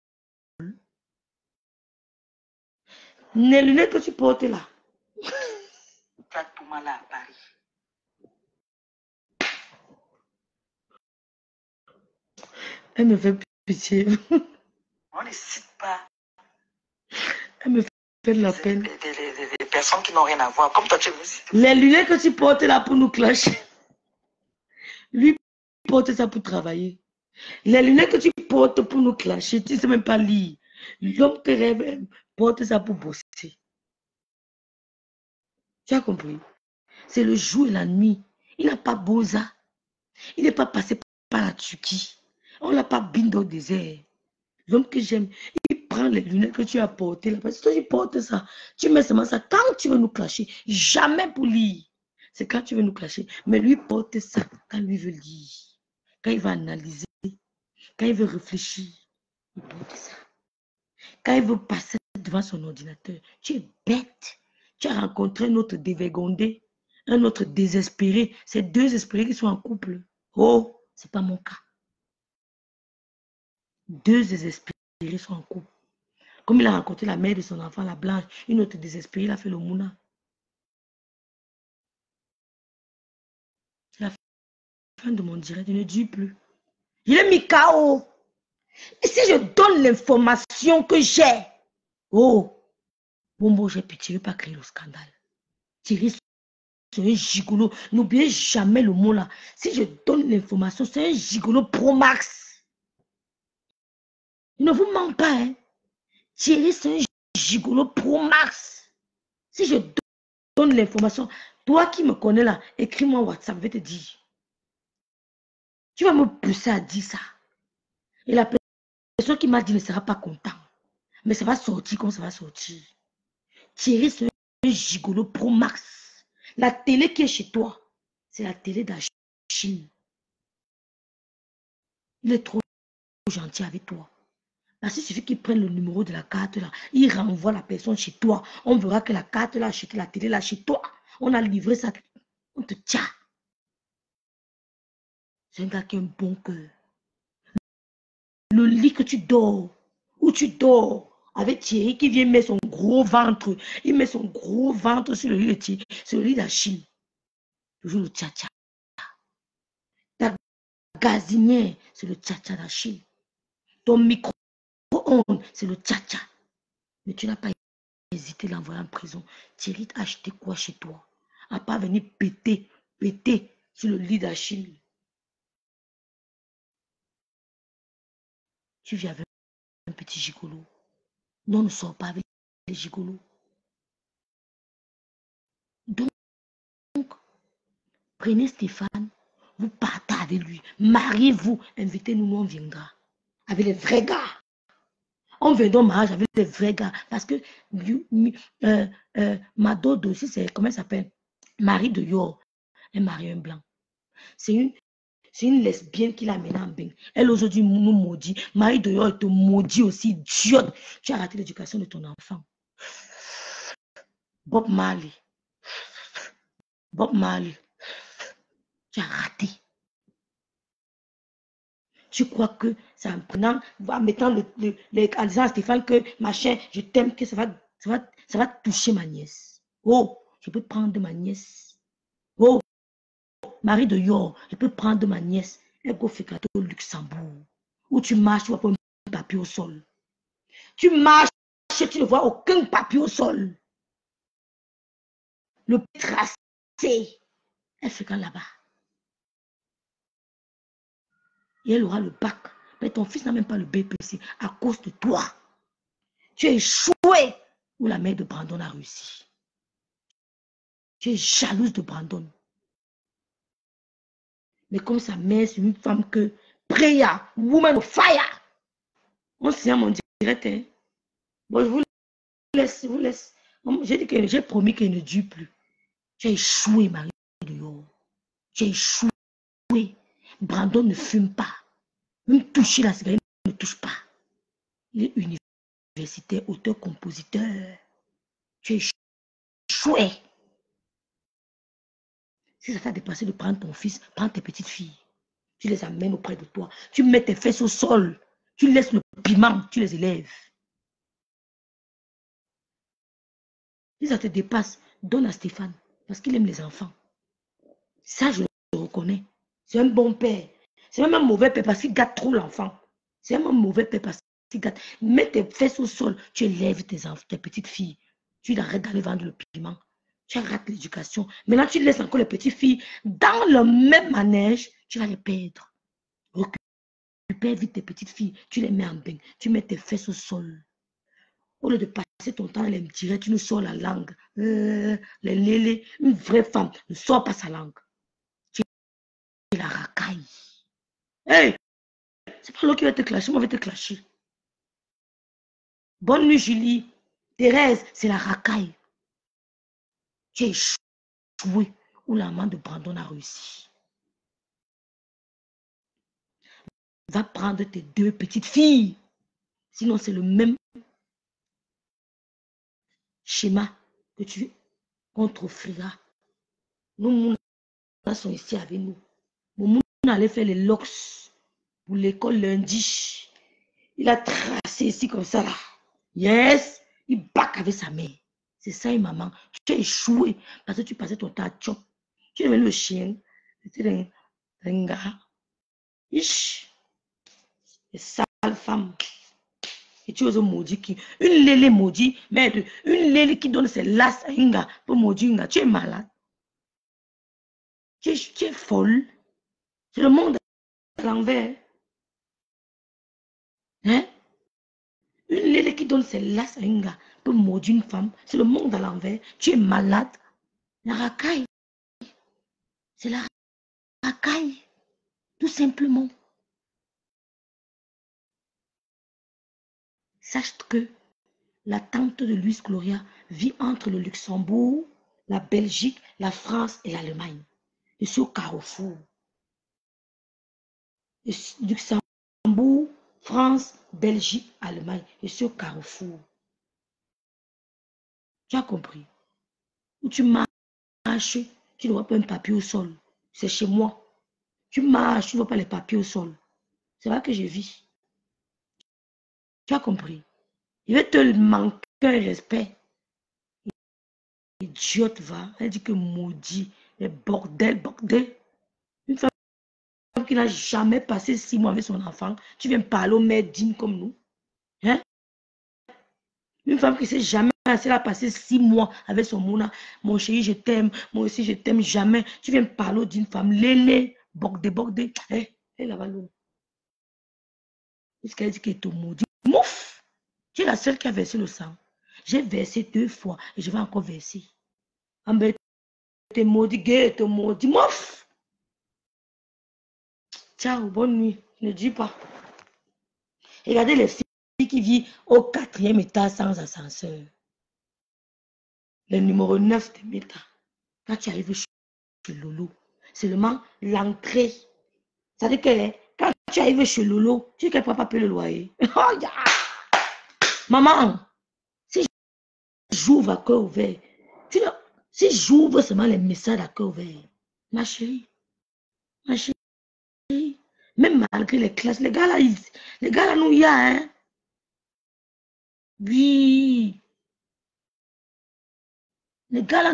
Les lunettes que tu portes là. Tu as tout mal à Paris. Elle me fait pitié. On ne cite pas. Elle me fait de la peine. Des personnes qui n'ont rien à voir. Comme toi, tu veux citer. Les lunettes que tu portes là pour nous clasher. Lui porte ça pour travailler. Les lunettes que tu portes pour nous clasher, tu ne sais même pas lire. L'homme qui rêve porte ça pour bosser. Tu as compris? C'est le jour et la nuit. Il n'a pas Boza. Il n'est pas passé par la Turquie. On l'a pas bindé au désert. L'homme que j'aime, il prend les lunettes que tu as portées là. Parce que toi, tu portes ça. Tu mets seulement ça quand tu veux nous clasher. Jamais pour lire. C'est quand tu veux nous clasher. Mais lui porte ça quand lui veut lire. Quand il va analyser. Quand il veut réfléchir. Il porte ça. Quand il veut passer devant son ordinateur. Tu es bête. Tu as rencontré un autre dévergondé. Un autre désespéré. C'est 2 désespérés qui sont en couple. Oh, c'est pas mon cas. 2 désespérés sont en couple. Comme il a rencontré la mère de son enfant, la blanche, une autre désespérée, il a fait le mouna. C'est la fin de mon direct, il ne dure plus. Il est mis KO. Et si je donne l'information que j'ai, oh, Bombo, j'ai pitié, je ne veux pas créer le scandale. Thierry, c'est un gigolo. N'oubliez jamais le mot là. Si je donne l'information, c'est un gigolo pro max. Il ne vous ment pas, hein. Thierry, c'est un gigolo pro max. Si je donne l'information, toi qui me connais là, écris-moi WhatsApp, je vais te dire. Tu vas me pousser à dire ça. Et la personne qui m'a dit ne sera pas content. Mais ça va sortir comme ça va sortir. Thierry, c'est un gigolo pro max. La télé qui est chez toi, c'est la télé d'Achille. Il est trop gentil avec toi. Parce qu'il suffit qu'il prenne le numéro de la carte là, il renvoie la personne chez toi. On verra que la carte là, acheté la télé là chez toi. On a livré ça. On te tient. C'est un gars qui a un bon cœur. Le lit que tu dors, où tu dors, avec Thierry qui vient mettre son gros ventre. Il met son gros ventre sur le lit de Thierry. C'est le lit d'Achille. Toujours le tcha-tcha. Ta gazinière, c'est le tcha-tcha d'Achille. Ton micro-ondes, c'est le tcha-tcha. Mais tu n'as pas hésité à l'envoyer en prison. Thierry t'a acheté quoi chez toi? À part venir péter sur le lit d'Achille. Tu vis avec un petit gigolo. Non, ne sors pas avec les gigolos. Donc, prenez Stéphane, vous partez avec lui. Mariez-vous, invitez-nous, nous on viendra. Avec les vrais gars. On viendra au mariage avec les vrais gars. Parce que Madodo aussi, c'est, comment elle s'appelle? Marie de Yor. Elle marie un blanc. C'est une lesbienne qui l'a amenée en bain. Elle aujourd'hui nous maudit. Marie de Yor te maudit aussi, idiote. Tu as raté l'éducation de ton enfant. Bob Marley. Bob Marley. Tu as raté. Tu crois que c'est en prenant, en mettant en disant à Stéphane que machin, je t'aime, que ça va toucher ma nièce. Oh, je peux prendre ma nièce. Oh, Marie de Yor, je peux prendre ma nièce. Elle go faire au Luxembourg. Où tu marches, tu vois pas un papier au sol. Tu marches, tu ne vois aucun papier au sol. Le tracé, elle fait quand là-bas. Et elle aura le bac. Mais ton fils n'a même pas le BPC à cause de toi. Tu es échoué où la mère de Brandon a réussi. Tu es jalouse de Brandon. Mais comme sa mère, c'est une femme que Prayer, woman of fire. On se tient mon direct. Hein? Bon, je vous laisse. J'ai dit que j'ai promis qu'il ne dure plus. Tu as échoué, Marie de Yor. Tu as échoué. Brandon ne fume pas. Même toucher la cigarette, il ne touche pas. Il est universitaire, auteur, compositeur. Tu es échoué. Si ça t'a dépassé de prendre ton fils, prends tes petites filles. Tu les amènes auprès de toi. Tu mets tes fesses au sol. Tu laisses le piment, tu les élèves. Si ça te dépasse, donne à Stéphane. Parce qu'il aime les enfants. Ça, je le reconnais. C'est un bon père. C'est même un mauvais père parce qu'il gâte trop l'enfant. C'est même un mauvais père parce qu'il gâte. Mets tes fesses au sol. Tu élèves tes enfants, tes petites filles. Tu arrêtes d'aller vendre le piment. Tu rates l'éducation. Maintenant, tu laisses encore les petites filles dans le même manège. Tu vas les perdre. Récupère vite tes petites filles. Tu les mets en bain. Tu mets tes fesses au sol. Au lieu de passer ton temps à les tirer, tu nous sors la langue. Une vraie femme ne sort pas sa langue. Tu es la racaille. Hey! C'est pas l'autre qui va te clasher, moi je vais te clasher. Bonne nuit, Julie. Thérèse, c'est la racaille. Tu es échoué où l'amant de Brandon a réussi. Va prendre tes deux petites filles. Sinon, c'est le même schéma que qu'on t'offrira. Nous, nous sommes ici avec nous. Mon allait faire les locks pour l'école lundi. Il a tracé ici comme ça là. Yes, il bac avec sa mère. C'est ça, une maman. Tu as échoué parce que tu passais ton temps à chop. Tu aimais le chien. C'était un gars. Ish. Sale femme. Et tu oses maudire qui? Une lélé maudit, merde. Une lélé qui donne ses lasses à un gars pour maudire un gars. Tu es malade. Tu es folle. C'est le monde à l'envers. Hein? Une lélé qui donne ses lasses à un gars pour maudire une femme. C'est le monde à l'envers. Tu es malade. La racaille. C'est la racaille. Tout simplement. Sache que la tante de Louise Gloria vit entre le Luxembourg, la Belgique, la France et l'Allemagne. Je suis au carrefour. Luxembourg, France, Belgique, Allemagne. Je suis au carrefour. Tu as compris? Où tu marches, tu ne vois pas un papier au sol. C'est chez moi. Tu marches, tu ne vois pas les papiers au sol. C'est là que je vis. Tu as compris? Il va te manquer un respect. Idiote, va. Elle dit que maudit. Mais bordel, bordel. Une femme qui n'a jamais passé 6 mois avec son enfant. Tu viens parler aux mères dignes comme nous. Hein? Une femme qui ne sait jamais, elle a passé 6 mois avec son mouna. Mon chéri, je t'aime. Moi aussi, je t'aime jamais. Tu viens parler d'une femme. Lélé, bordel, bordel. Hein? Elle là-bas, l'eau. Puisqu'elle dit qu'elle te maudit. Mouf! Tu es la seule qui a versé le sang. J'ai versé 2 fois et je vais encore verser. Ambe, te maudit, gay, te maudit. Mouf! Ciao, bonne nuit. Ne dis pas. Regardez les filles qui vivent au 4e étage sans ascenseur. Le numéro 9 de Meta. Quand tu arrives chez Lolo, seulement l'entrée. Ça veut dire que quand tu arrives chez Lolo, tu sais qu'elle ne peut pas payer le loyer. Oh, yeah. Maman, si j'ouvre à cœur ouvert, si j'ouvre seulement les messages à cœur ouvert, ma chérie, même malgré les classes, les gars là, nous y a, hein. Oui. Les gars là,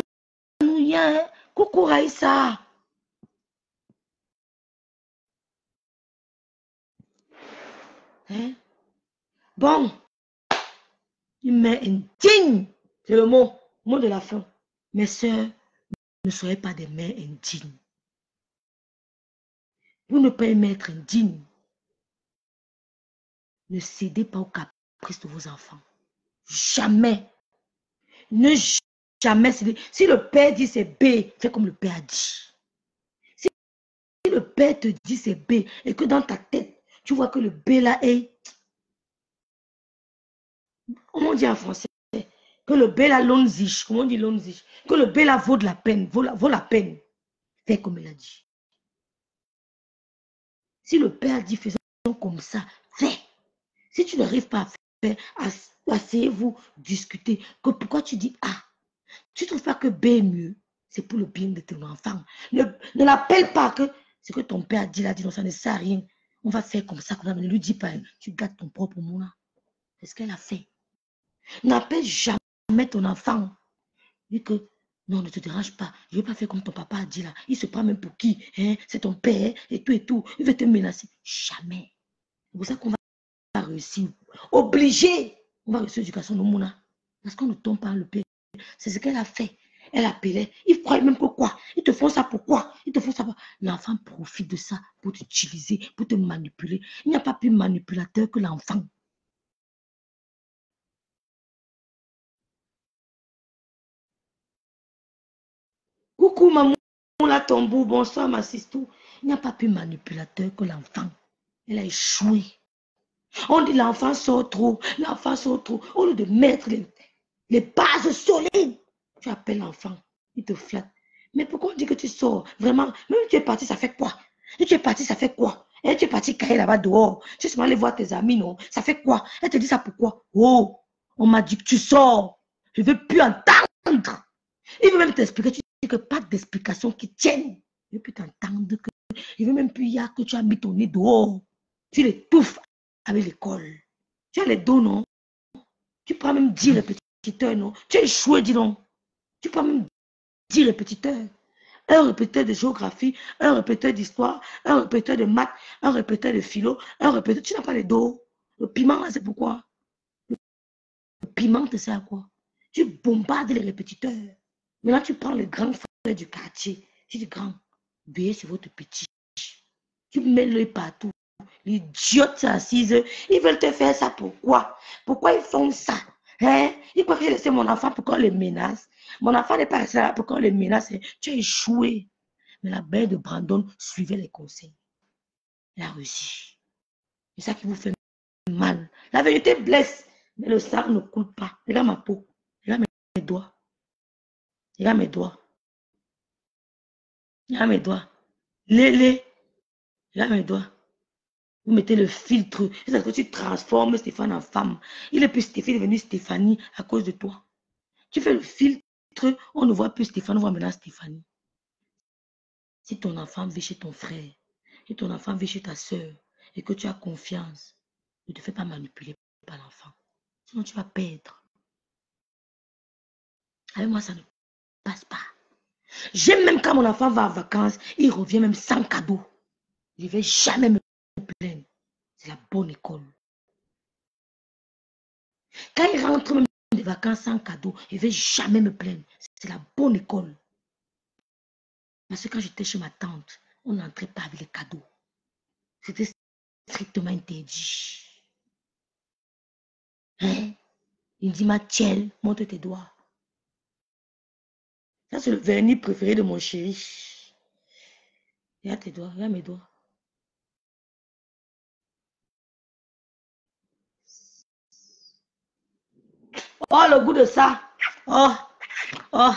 nous y a, hein. Coucou Raïssa. Hein? Bon. Une mère indigne. C'est le mot de la fin. Mes soeurs, ne soyez pas des mères indignes. Vous ne pouvez être indigne. Ne cédez pas aux caprices de vos enfants. Jamais. Ne jamais céder. Si le père dit c'est B, fais comme le père a dit. Si le père te dit c'est B et que dans ta tête, tu vois que le B là est... Comment on dit en français? Que le B là l'onzich. Comment on dit l'onzich? Que le B là vaut de la peine. Vaut la peine. Fais comme il a dit. Si le père dit faisons comme ça, fais. Si tu n'arrives pas à faire, asseyez-vous, discutez. Que pourquoi tu dis A? Tu ne trouves pas que B est mieux? C'est pour le bien de ton enfant. Ne l'appelle pas que ce que ton père dit là, non, ça ne sert à rien. On va faire comme ça, comme ça. Mais ne lui dis pas, tu gardes ton propre mot là. C'est ce qu'elle a fait. N'appelle jamais ton enfant. Dis que non, ne te dérange pas. Je ne vais pas faire comme ton papa a dit là. Il se prend même pour qui? Hein? C'est ton père et tout et tout. Il veut te menacer. Jamais. C'est pour ça qu'on va réussir. Obligé. On va réussir l'éducation de Mouna. Parce qu'on ne tombe pas le père. C'est ce qu'elle a fait. Elle appelait. Ils croient même que quoi? Ils te font ça pourquoi? Ils te font ça. L'enfant profite de ça pour t'utiliser, pour te manipuler. Il n'y a pas plus manipulateur que l'enfant. Coucou maman, la tombeau, bonsoir ma sistou. Il n'y a pas plus manipulateur que l'enfant. Elle a échoué. On dit l'enfant sort trop, l'enfant sort trop. Au lieu de mettre les bases solides, tu appelles l'enfant, il te flatte. Mais pourquoi on dit que tu sors? Vraiment, même si tu es parti, ça fait quoi? Si tu es parti, ça fait quoi? Et tu es parti cailler là-bas dehors. Tu es aller voir tes amis, non? Ça fait quoi? Elle te dit ça pourquoi? Oh, on m'a dit que tu sors. Je ne veux plus entendre. Il veut même t'expliquer. Tu dis que pas d'explication qui tienne. Il ne veut plus t'entendre. Il ne veut même plus y a que tu as mis ton nez dehors. Tu l'étouffes avec l'école. Tu as les dos, non? Tu prends même 10 répétiteurs, non? Tu es échoué, dis donc. Tu prends même 10 répétiteurs. Un répétiteur de géographie, un répétiteur d'histoire, un répétiteur de maths, un répétiteur de philo, un répétiteur. Tu n'as pas les dos. Le piment, là, c'est pourquoi? Le piment, tu sais à quoi? Tu bombardes les répétiteurs. Maintenant, tu prends les grands frères du quartier. Tu dis, grand, veillez sur votre petit. Tu mets l'œil partout. L'idiote assise, ils veulent te faire ça pourquoi? Pourquoi ils font ça? Hein? Ils croient que j'ai laissé mon enfant pour qu'on les menace. Mon enfant n'est pas resté là pour qu'on les menace. Tu as échoué. Mais la belle de Brandon suivait les conseils. Elle a réussi. C'est ça qui vous fait mal. La vérité blesse, mais le sang ne coule pas. Regarde ma peau. Regarde mes doigts. Regarde mes doigts. Regarde mes doigts. Lélé. Regarde mes doigts. Vous mettez le filtre. C'est que tu transformes Stéphane en femme. Il est plus Stéphanie, devenu Stéphanie à cause de toi. Tu fais le filtre, on ne voit plus Stéphane, on voit maintenant Stéphanie. Si ton enfant vit chez ton frère, si ton enfant vit chez ta soeur, et que tu as confiance, ne te fais pas manipuler par l'enfant. Sinon tu vas perdre. Avec moi, ça ne passe pas. J'aime même quand mon enfant va en vacances, il revient même sans cadeau. Je ne vais jamais me plaindre. C'est la bonne école. Quand il rentre même des vacances sans cadeau, je ne vais jamais me plaindre. C'est la bonne école. Parce que quand j'étais chez ma tante, on n'entrait pas avec les cadeaux. C'était strictement interdit. Hein? Il me dit, Mathiel, montre tes doigts. Ça, c'est le vernis préféré de mon chéri. Regarde tes doigts, regarde mes doigts. Oh, le goût de ça. Oh, oh.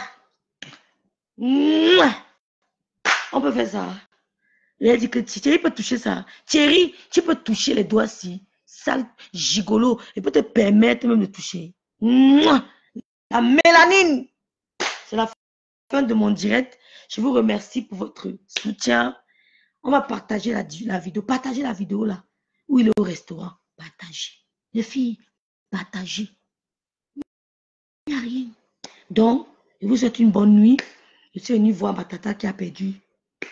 On peut faire ça. Il a dit que Thierry peut toucher ça. Thierry, tu peux toucher les doigts si. Sale gigolo. Il peut te permettre même de toucher. La mélanine. C'est la fin de mon direct. Je vous remercie pour votre soutien. On va partager la vidéo. Partagez la vidéo là. Où il est au restaurant. Partagez. Les filles, partagez. Il n'y a rien. Donc, je vous souhaite une bonne nuit. Je suis venue voir ma tata qui a perdu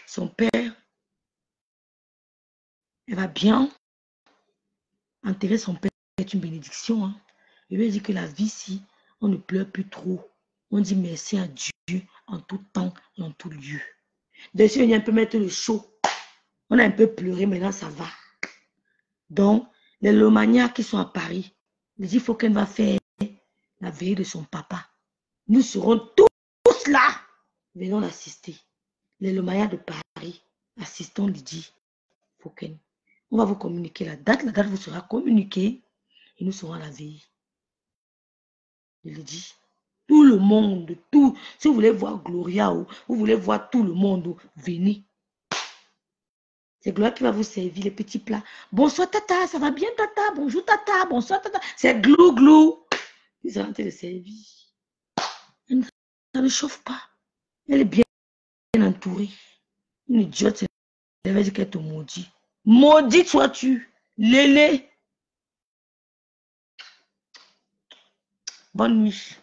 son père. Elle va bien. Enterrer son père est une bénédiction. Hein. Je lui ai dit que la vie, si on ne pleure plus trop, on dit merci à Dieu en tout temps et en tout lieu. Dessus, on a un peu mettre le chaud. On a un peu pleuré, maintenant ça va. Donc, les lomaniacs qui sont à Paris, il faut qu'elle va faire la veille de son papa. Nous serons tous là. Venons l'assister. Les lomaniacs de Paris, assistons Lydie Fouken. On va vous communiquer la date vous sera communiquée et nous serons à la veille. Je le dis. Tout le monde, tout. Si vous voulez voir Gloria ou vous voulez voir tout le monde, venez. C'est Gloria qui va vous servir les petits plats. Bonsoir tata, ça va bien tata? Bonjour tata, bonsoir tata. C'est glou glou. Ils sont en train de servir. Ça ne chauffe pas. Elle est bien entourée. Une idiote, elle va dire qu'elle te maudit. Maudite sois-tu, Lélé. Bonne nuit.